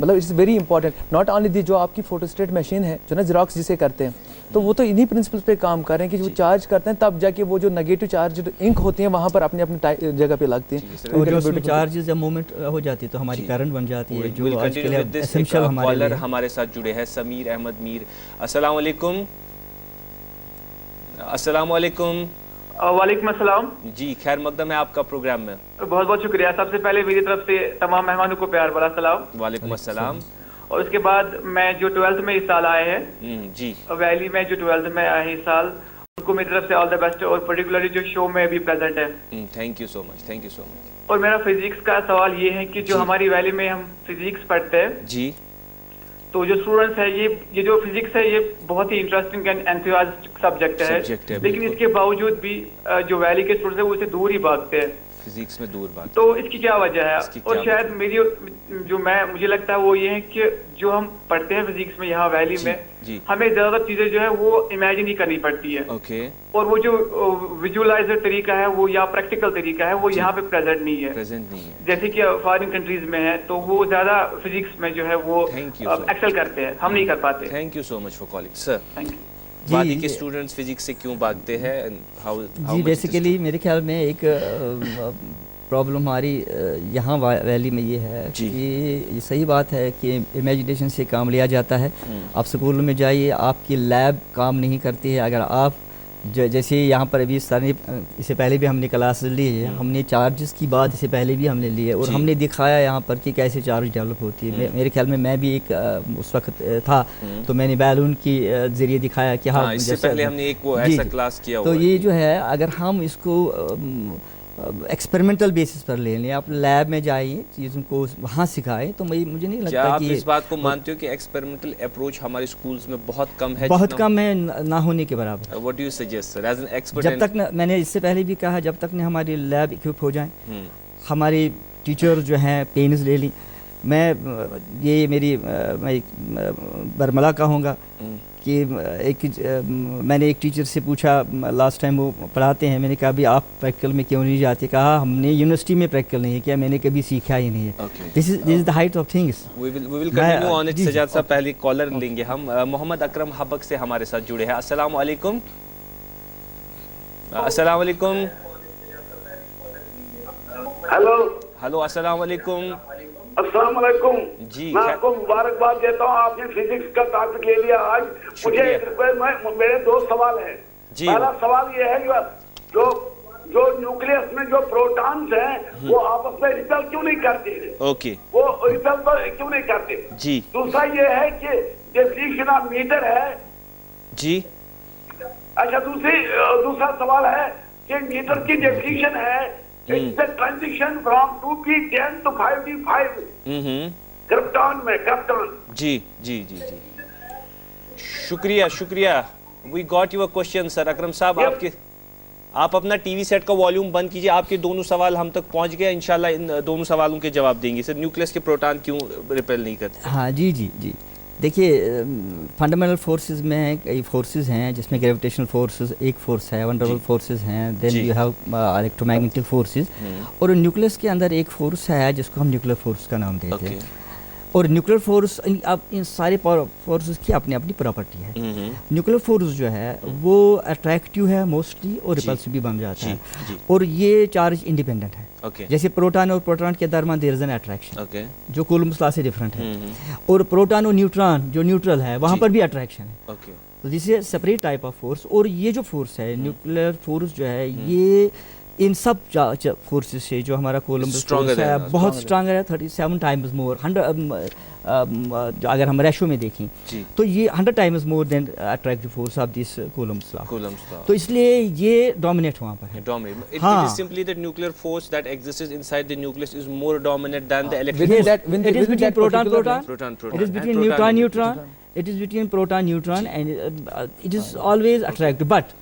मतलब it's very important, not only the जो आपकी फोटोस्टेट मशीन है जो ना जेरोक्स जिसे करते हैं, तो वो तो इन्हीं प्रिंसिपल्स पे काम कर रहे हैं कि वो चार्ज करते हैं तब जाके वो जो नेगेटिव चार्ज जो इंक होती हैं वहाँ पर अपनी अपनी जगह पे लगती हैं। और जो उसमें चार्जेस या मूवमेंट हो जाती है तो हमारी करंट बन जाती है, जो आज के लिए एसेंशियल हमारे लिए। हमारे साथ जुड़े हैं समीर अहमद मीर। अस्सलाम वालेकुम। अस्सलाम वालेकुम। वालेकुम अस्सलाम जी, खैर मकदम है आपका प्रोग्राम में। बहुत बहुत शुक्रिया। सबसे पहले मेरी तरफ से तमाम मेहमानों को प्यार भरा सलाम। वालेकुम अस्सलाम। और उसके बाद मैं जो 12th में इस साल आए हैं जी, वैली में जो 12th में आए हैं इस साल, उनको मेरी तरफ से ऑल द बेस्ट, और पर्टिकुलरली जो शो में भी प्रेजेंट है। Thank you so much, thank you so much. और मेरा फिजिक्स का सवाल ये है कि जो जी। हमारी वैली में हम फिजिक्स पढ़ते हैं, जी, तो जो स्टूडेंट्स है ये जो फिजिक्स है ये बहुत ही इंटरेस्टिंग एंड एंथुसियास्टिक सब्जेक्ट है, लेकिन बिल्कुल। इसके बावजूद भी जो वैली के स्टूडेंट्स है वो इससे दूर ही भागते हैं। फिजिक्स में दूर बात। तो इसकी क्या वजह है? इसकी क्या और शायद मेरी जो मुझे लगता है वो ये है कि जो हम पढ़ते हैं फिजिक्स में यहाँ वैली जी, में, जी। हमें ज्यादातर चीजें जो है वो इमेजिन ही करनी पड़ती है, ओके, और वो जो विजुअलाइजर तरीका है वो या प्रैक्टिकल तरीका है वो यहाँ पे प्रेजेंट नहीं है। प्रेजेंट नहीं है। जैसे कि फॉरेन कंट्रीज में है तो वो ज्यादा फिजिक्स में जो है वो Thank you, sir. एक्सेल करते हैं, हम नहीं कर पाते। Thank you so much for calling sir. Thank you. वादी के स्टूडेंट्स फिजिक्स से क्यों भागते हैं? जी, बेसिकली मेरे ख्याल में एक प्रॉब्लम हमारी यहाँ वैली में ये है कि ये सही बात है कि इमेजिनेशन से काम लिया जाता है। आप स्कूल में जाइए, आपकी लैब काम नहीं करती है। अगर आप जैसे यहाँ पर अभी सर ने इससे पहले भी हमने क्लास ली है, हमने चार्जेस की बात इससे पहले भी हमने ली है और हमने दिखाया यहाँ पर कि कैसे चार्ज डेवलप होती है। मेरे ख्याल में मैं भी एक उस वक्त था तो मैंने बैलून की ज़रिए दिखाया कि हाँ, इससे पहले हमने एक वो ऐसा क्लास किया तो ये जो है अगर हम इसको एक्सपेरिमेंटल बेसिस पर ले लें, आप लैब में जाइए, चीज़ों को वहाँ सिखाएं, तो मुझे नहीं लगता आप कि इस बात को मानते हो कि एक्सपेरिमेंटल अप्रोच हमारे स्कूल्स में बहुत कम है? बहुत कम है, ना होने के बराबर। What do you suggest sir as an expert? जब तक मैंने इससे पहले भी कहा, जब तक हमारी लैब इक्विप हो जाए, हमारे टीचर जो हैं पेन्स ले ली। मैं ये मेरी मैं बरमला कहूँगा कि मैंने एक टीचर से पूछा लास्ट टाइम वो पढ़ाते हैं, मैंने कहा अभी आप प्रैक्टिकल में क्यों नहीं जाते? कहा हमने यूनिवर्सिटी में प्रैक्टिकल नहीं किया, मैंने कभी सीखा ही नहीं है। This is the height of things. We will continue on it. Sajjad साहब, पहले कॉलर लेंगे हम। मोहम्मद अकरम हबक से हमारे साथ जुड़े हैं। अस्सलाम वालेकुम। अस्सलाम वालेकुम। हेलो हेलो, अस्सलाम वालेकुम। अस्सलाम वालेकुम जी, मैं आपको मुबारकबाद देता हूँ, आपने फिजिक्स का टॉपिक ले लिया आज। मुझे मेरे दो सवाल हैं। पहला सवाल ये है जो न्यूक्लियस में जो प्रोटॉन्स हैं वो आपस में रिपेल क्यों नहीं करते? ओके, वो रिपेल पर क्यों नहीं करते? जी। दूसरा ये है कि डिफ्लेक्शन ऑफ मीटर है जी। अच्छा, दूसरा सवाल है कि मीटर की डिफ्लेक्शन है, it's a transition from 2p10 to 5d5 krypton में क्रिप्टॉन। जी जी जी जी, शुक्रिया शुक्रिया। We got your question sir. Akram साहब, आप अपना टीवी सेट का वॉल्यूम बंद कीजिए। आपके दोनों सवाल हम तक पहुंच गए, इंशाल्लाह इन दोनों सवालों के जवाब देंगे। सर, न्यूक्लियस के प्रोटॉन क्यों रिपेल नहीं करते? हाँ जी जी जी, देखिए फंडामेंटल फोर्सेस में कई फोर्सेस हैं, जिसमें ग्रेविटेशनल फोर्सेस एक फोर्स है, वंडरफुल फोर्सेस हैं, then you have electromagnetic forces, और न्यूक्लियस के अंदर एक फोर्स है जिसको हम न्यूक्लियर फोर्स का नाम देते हैं। और न्यूक्लियर फोर्स, अब इन सारे फोर्सेस की अपनी अपनी प्रॉपर्टी है। न्यूक्लियर फोर्स जो है वो अट्रैक्टिव है मोस्टली और रिपल्सिव भी बन जाता है, और ये चार्ज इंडिपेंडेंट है। जैसे प्रोटॉन और प्रोटॉन के दरमियान देयर इज एन अट्रैक्शन, जो कूलम्ब्स लॉ से डिफरेंट है। और प्रोटॉन और न्यूट्रॉन जो न्यूट्रल है वहाँ पर भी अट्रैक्शन है। तो this is separate type of force. और ये जो फोर्स है न्यूक्लियर फोर्स जो है, ये इन सब फोर्सेस से जो हमारा कोलम्बस फोर्स है बहुत स्ट्रांगर है, 37 टाइम्स मोर, 100 अगर हम रेशो में देखें तो ये 100 times more than attractive force of this Coulomb's law. तो इसलिए ये डोमिनेट वहाँ पर है। It is simply that nuclear force that exists inside the nucleus is more dominant than the electric force. It is between proton. It is between neutron. It is between proton neutron, and it is always attractive, but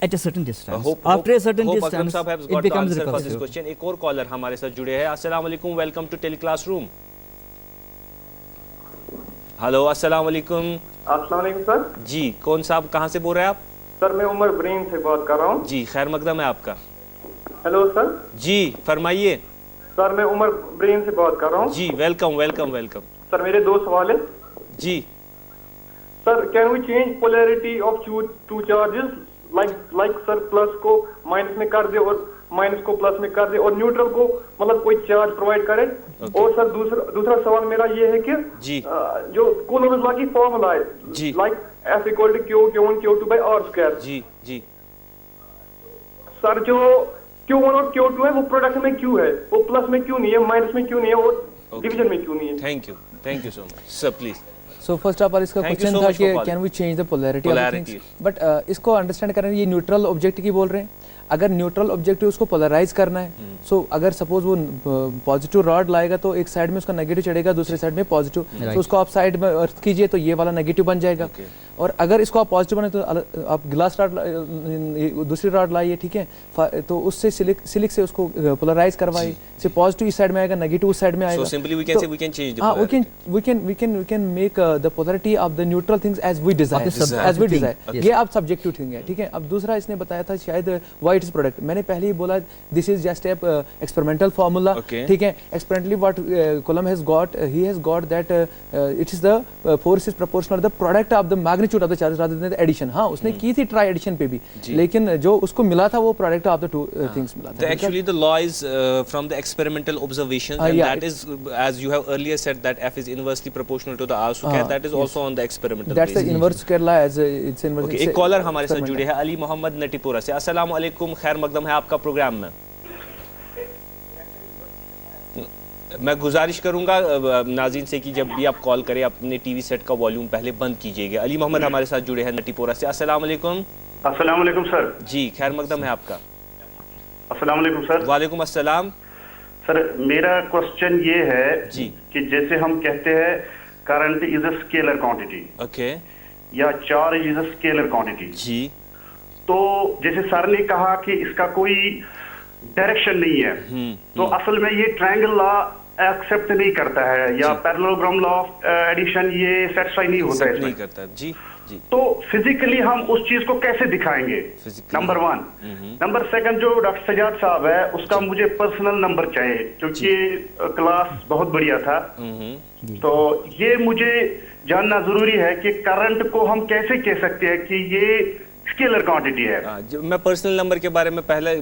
at a certain distance. After a certain distance, it becomes repulsive. एक और collar हमारे साथ जुड़े हैं। अस्सलाम वालेकुम, welcome to tele classroom. Hello, अस्सलाम वालेकुम। अस्सलाम वालेकुम सर। जी, कौन साहब, कहाँ से बोल रहे हैं आप? सर, मैं उमर ब्रीन से बात कर रहा हूँ। जी, खैर मकदम है आपका। Hello sir. जी, फरमाइए। सर, मैं उमर ब्रीन से बात कर रहा हूँ। जी, वेलकम वेलकम वेलकम। सर, मेरे दो सवाल है। जी Sir, can we change polarity of two charges? Like sir, plus को माइनस में कर दे और माइनस को प्लस में कर दे और न्यूट्रल को मतलब कोई चार्ज प्रोवाइड करे। और सर दूसरा सवाल मेरा ये है कि जी जो कूलम्स लॉ की फॉर्मूला है जी like F = Q1 Q2 by R square। जी जी सर जो Q1 और Q2 है वो प्रोडक्ट में क्यों है, वो प्लस में क्यों नहीं है, माइनस में क्यों नहीं है और डिवीजन में क्यों नहीं है? Thank you so much sir, please. So first of all इसका क्वेश्चन था कि can we change the polarity of things, but इसको अंडरस्टैंड करना, ये न्यूट्रल ऑब्जेक्ट की बोल रहे हैं। अगर न्यूट्रल ऑब्जेक्ट है उसको पोलराइज करना है, सो अगर सपोज वो पॉजिटिव रॉड लाएगा तो एक साइड में उसका नेगेटिव चढ़ेगा, दूसरे साइड में पॉजिटिव, तो उसको आप साइड में अर्थ कीजिए तो ये वाला नेगेटिव बन जाएगा। और अगर इसको आप पॉजिटिव बने तो आप ग्लास रॉड दूसरी रॉड लाइए, ठीक है, तो उससे सिलिक से उसको पोलराइज करवाइए, से पॉजिटिव इस साइड में आएगा, नेगेटिव उस साइड में आएगा। So simply we can say we can change the polarity. we can make the polarity of the neutral things as we desire, ये आप सब्जेक्टिव थिंग है, ठीक है। अब दूसरा इसने बताया था शायद why it is product, मैंने पहले ही बोला this is just a experimental formula, ठीक है। experimentally what Coulomb has got, he has got that it is the force is proportional to the product of the magnitude of the charges rather than the addition। हाँ, उसने की थी try addition पे भी, लेकिन जो उसको मिला था वो product of the two things मिला था। Actually the law is from the experimental observations, and that is, as you have earlier said, that F is inversely proportional to the R square, that is also on the experimental basis. That's the inverse square law, as it's inverse। एक collar हमारे साथ जुड़े हैं अली मोहम्मद नटीपुरा से। अस्सलाम वालेकुम, खैर मकदम है आपका प्रोग्राम में। मैं गुजारिश करूंगा नाज़रीन से कि जब भी आप कॉल करें अपने टीवी सेट का वॉल्यूम पहले बंद कीजिएगा। अली मोहम्मद हमारे साथ जुड़े हैं नटीपुरा से। अस्सलाम वालेकुम। अस्सलाम वालेकुम सर। जी, खैर मकदम है आपका। अस्सलाम वालेकुम सर। वालेकुम अस्सलाम। सर मेरा क्वेश्चन ये है जी कि जैसे हम कहते हैं current is a scalar quantity, okay, या charge is a scalar quantity जी, तो जैसे सर ने कहा कि इसका कोई डायरेक्शन नहीं है, तो असल में ये ट्रायंगल लॉ एक्सेप्ट नहीं करता है, या पैरेललोग्राम लॉ ऑफ एडिशन ये सेटिस्फाई नहीं होता है, नहीं करता। जी जी, तो फिजिकली हम उस चीज को कैसे दिखाएंगे? नंबर 1। नंबर 2, जो डॉक्टर सजाद साहब है उसका मुझे पर्सनल नंबर चाहिए, क्योंकि क्लास बहुत बढ़िया था, तो ये मुझे जानना जरूरी है कि करंट को हम कैसे कह सकते हैं कि ये स्केलर क्वांटिटी है। मैं पर्सनल नंबर के बारे में पहले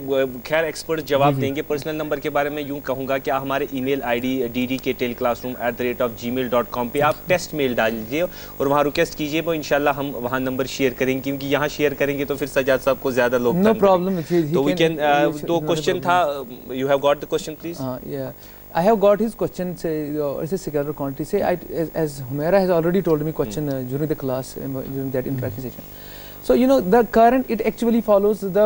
खैर एक्सपर्ट जवाब देंगे। पर्सनल नंबर के बारे में यूं कहूंगा कि हमारे ईमेल आईडी ddkteleClassroom@gmail.com पे आप टेस्ट मेल डाल दीजिए और वहाँ रिक्वेस्ट कीजिए, वो इंशाल्लाह हम वहाँ नंबर शेयर करेंगे, क्योंकि यहाँ शेयर करेंगे तो फिर सजाद साहब को ज्यादा लोग नो प्रॉब्लम। तो वी कैन, तो क्वेश्चन था, you have got the question please. I have got his question, say it's a scalar quantity, say as Humaira has already told me question during the class, during that interaction session. So you know the current, it actually follows the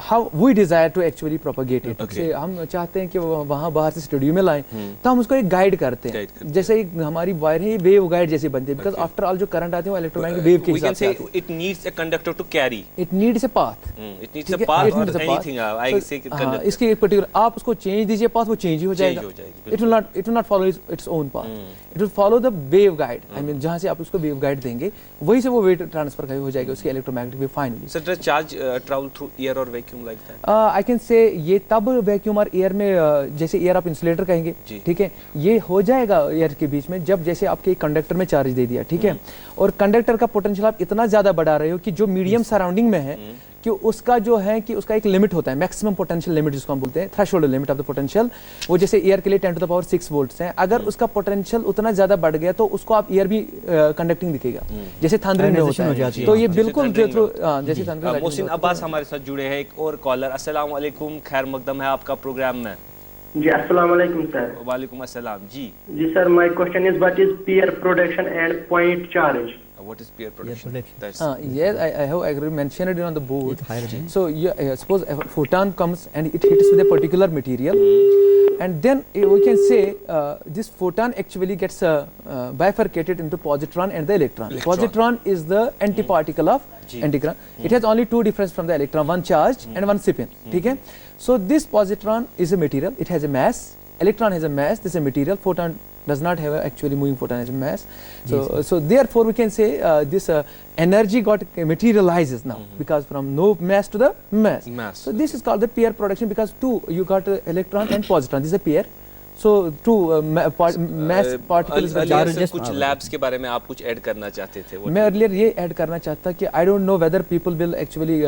how we desire to actually propagate it. Okay. हम चाहते हैं कि वहाँ बाहर से studio में लाएं, तो हम उसको एक गाइड करते हैं, जैसे एक हमारी वायर है वेव गाइड जैसे बनती है, बिकॉज आफ्टर ऑल जो करंट आते हैं वो इलेक्ट्रोमैग्नेटिक वेव के हिसाब से आते हैं। It needs a conductor to carry. It needs a path. It needs a path or anything. I say conductor. इसकी एक पर्टिकुलर आप उसको चेंज दीजिए पाथ, वो चेंज ही हो जाएगा। It will not follow its own path. It will follow the wave guide. I mean जहाँ से आप उसको वेव गाइड देंगे वहीं से वो वेव ट्रांसफर हो जाएगा उसकी electromagnetic wave finally. So does charge travel through air or vacuum like that? I can say ये तब वैक्यूम और एयर में, जैसे एयर आप इंसुलेटर कहेंगे, ठीक है, ये हो जाएगा एयर के बीच में जब जैसे आपके कंडक्टर में चार्ज दे दिया, ठीक है, और कंडक्टर का पोटेंशियल आप इतना ज्यादा बढ़ा रहे हो कि जो मीडियम सराउंडिंग में है कि उसका जो है कि उसका एक लिमिट होता है, मैक्सिमम पोटेंशियल लिमिट जिसको हम बोलते हैं, threshold limit of the potential. वो जैसे एयर के लिए 10⁻⁶ वोल्ट्स हैं, अगर उसका पोटेंशियल उतना ज्यादा बढ़ गया तो उसको आप एयर भी कंडक्टिंग दिखेगा, जैसे थंडरिंग में होता है। तो ये बिल्कुल जैसे थंडरिंग। मोहसिन अब्बास हमारे साथ जुड़े हैं, एक और कॉलर। अस्सलाम वालेकुम, खैर मकदम है आपका प्रोग्राम में। जी अस्सलाम वालेकुम सर। वालेकुम अस्सलाम। जी sir, my question is what is pair production and point charge? What is peer production? Yes, I have already mentioned it on the board. So suppose a photon comes and it hits with a particular material, and then we can say this photon actually gets bifurcated into positron and the electron. Positron is the antiparticle of antigram. It has only two difference from the electron, one charged and one spin. ठीक है? So this positron is a material. It has a mass. Electron has a mass. This is a material. Photon does not have actually moving photon as a mass. So therefore we can say this energy got materializes now because from no mass to the mass. So this is called the pair production because you got electron and positron. This is a pair. So to mass particles. कुछ labs के बारे में आप कुछ add करना चाहते थे? मैं earlier ये ऐड करना चाहता कि I don't know whether people will actually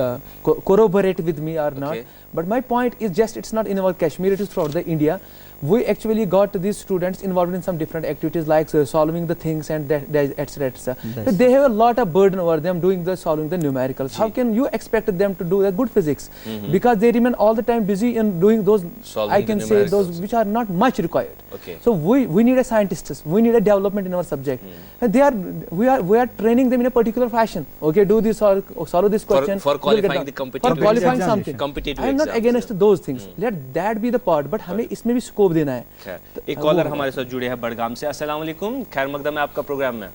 corroborate with me or not. But my point is just it's not in our Kashmir, it is throughout the India. We actually got these students involved in some different activities like solving the things and etc. etc. So they have a lot of burden over them doing the solving the numericals. How can you expect them to do the good physics? Because they remain all the time busy in doing those solving I can say those which are not much required. So we need a scientist, we need a development in our subject. And we are training them in a particular fashion. Okay, do this or solve this question for qualifying the competitive for qualifying something. Competitive I am not against those things. Let that be the part. But हमें इसमें भी scope देना है. एक collar हमारे साथ जुड़े हैं बड़गाम से. अस्सलाम वालेकुम, खैर मकदम है आपका प्रोग्राम में.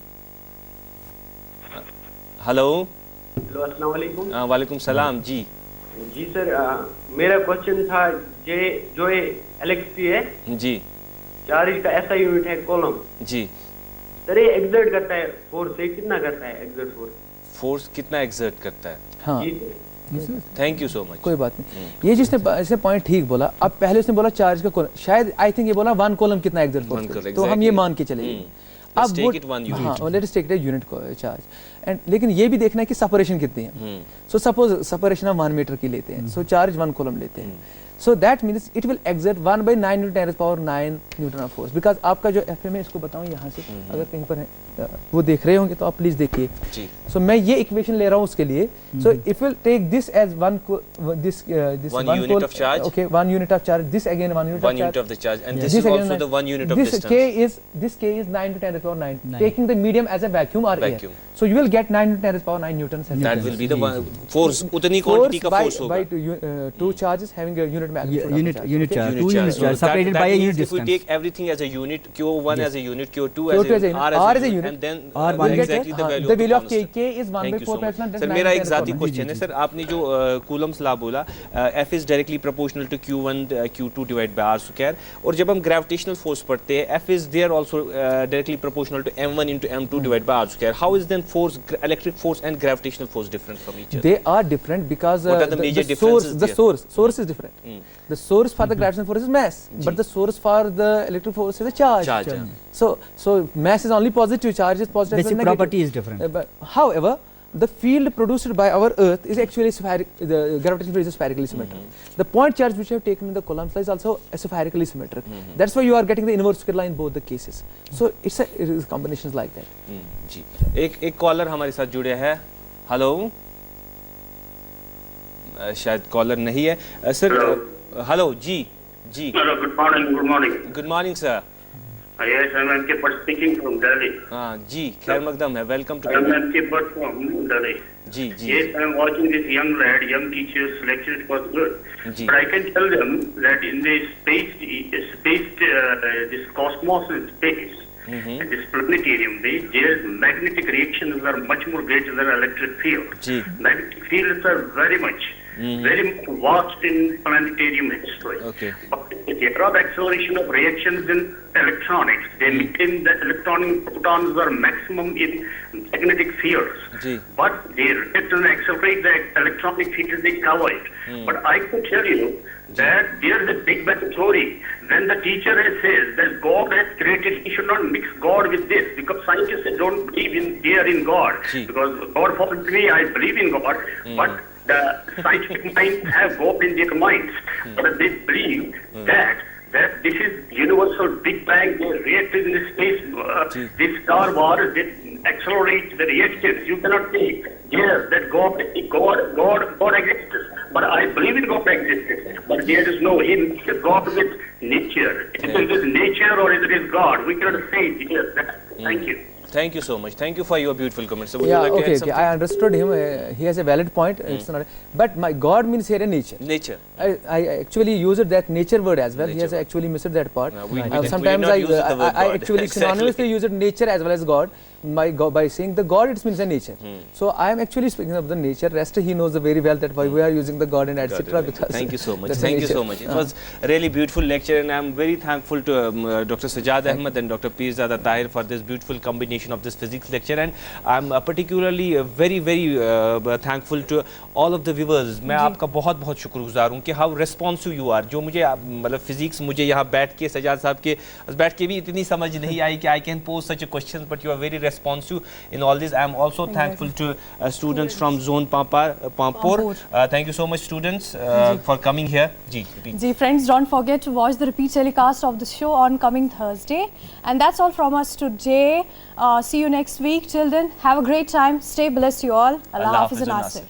हेलो. हेलो, अस्सलाम वालेकुम. वालेकुम सलाम. जी जी सर, मेरा क्वेश्चन था जो ये इलेक्ट्रिसिटी है जी, चार्ज का ऐसा यूनिट है कॉलम जी सर, ये एक्सर्ट करता है फोर्स से कितना करता है एक्सर्ट फोर्स कितना एक्सर्ट करता है? हाँ, थैंक यू सो मच. कोई बात नहीं. ये जिसने पॉइंट ठीक बोला. अब पहले उसने बोला चार्ज का कॉलम, शायद आई थिंक ये बोला 1 कॉलम कितना एक्सर्ट फोर्स, तो हम ये मान के चले. अब let's take the unit charge and लेकिन ये भी देखना है कि सेपरेशन कितनी है. सो सपोज सेपरेशन हम 1 मीटर की लेते हैं, सो चार्ज 1 कॉलम लेते हैं. So that means it will exert 1/9 × 10⁹ Newton of force. Because आपका जो FM है इसको बताऊँ यहाँ से, अगर कहीं पर है वो देख रहे होंगे तो आप प्लीज देखिए. So मैं ये इक्वेशन ले रहा हूँ उसके लिए. So if we'll take this as one unit of charge. Okay, 1 unit of charge. This again 1 unit of charge. 1 unit of the charge, and this is also the 1 unit of distance. This K is 9 × 10⁹ taking the medium as a vacuum or air. So you will get 9 × 10⁹ Newtons. That will be the force. उतनी quantity का force होगा. By two charges having a unit unit charge, 2 unit charge separated by a unit distance. If we take everything as a unit, Q1 as a unit, Q2 as a unit, R as a unit, and then exactly the value of K is 1/4. Sir मेरा एक ज़ाती question है sir, आपने जो Coulomb's law बोला, F is directly proportional to Q1 Q2 divided by R square, और जब हम gravitational force पढ़ते हैं F is there also directly proportional to M1 into M2 divided by R square. How is then force, electric force and gravitational force different from each other? They are different because what are the major differences? The source is different. The source for the gravitational force is mass, but the source for the electric force is a charge. So mass is only positive, charge is positive. Basic property is different. But however, the field produced by our Earth is actually the gravitational field is spherical symmetric. The point charge which I have taken in the Coulomb law is also spherically symmetric. That's why you are getting the inverse square law in both the cases. So it is combinations like that. जी, एक collar हमारे साथ जुड़े हैं. Hello, शायद collar नहीं है sir. Hello ji. Hello, good morning. Good morning, sir. Yes, I'm M.K. Bhatt speaking from Delhi. हाँ जी, खैर मकदम है. Welcome to. I'm M.K. Bhatt from Delhi. Ji. Yes, I'm watching this young lad, young teacher's lecture. It was good. But I can tell them that in the this cosmos in space, and this planetarium, their magnetic reactions are much more greater than electric fields. Magnetic fields are very much vast in planetarium history. But there are the acceleration of reactions in electronics. They maintain that electronic protons are maximum in magnetic fields. But they react and accelerate the electronic fields, they cover it. But I could tell you that there is a Big Bang theory. When the teacher says that God has created, he should not mix God with this, because scientists don't believe in God. Because God forbid me, I believe in God, but the scientific minds have God in their minds. But they believe that this is universal Big Bang, they reacted in space, this Star Wars, they accelerate the reactions. You cannot say, yes, that God exists. But I believe in God exists. But there is no God with nature. Either it is nature or it is God. We cannot say yes. Thank you. Thank you so much. Thank you for your beautiful comments. So would yeah, you like to add something? I understood him. He has a valid point. It's not, but my God means here a nature. Nature. I actually used that nature word as well. He has actually missed that part. We sometimes I actually synonymously use nature as well as God. by saying the God, it means the nature. So I am actually speaking of the nature. Rest he knows very well that why we are using the God and etc. Because thank you so much. that's Thank you nature. so much. It was a really beautiful lecture, and I am very thankful to Dr. Sajjad Ahmed and Dr. Pirzada Tahir for this beautiful combination of this physics lecture. And I am particularly very thankful to all of the viewers. मैं आपका बहुत बहुत शुक्रगुजार हूँ कि how responsive you are. जो मुझे मतलब फिजिक्स मुझे यहाँ बैठ के सजाद साहब के बैठ के भी इतनी समझ नहीं आई कि I can pose such a question, but you are very responsive in all this. I am also thankful to students from Zone Pampur. Thank you so much, students, for coming here. Ji, friends, don't forget to watch the repeat telecast of the show on coming Thursday. And that's all from us today. See you next week. Till then, have a great time. Stay blessed, you all. Allah Hafiz and Nasir.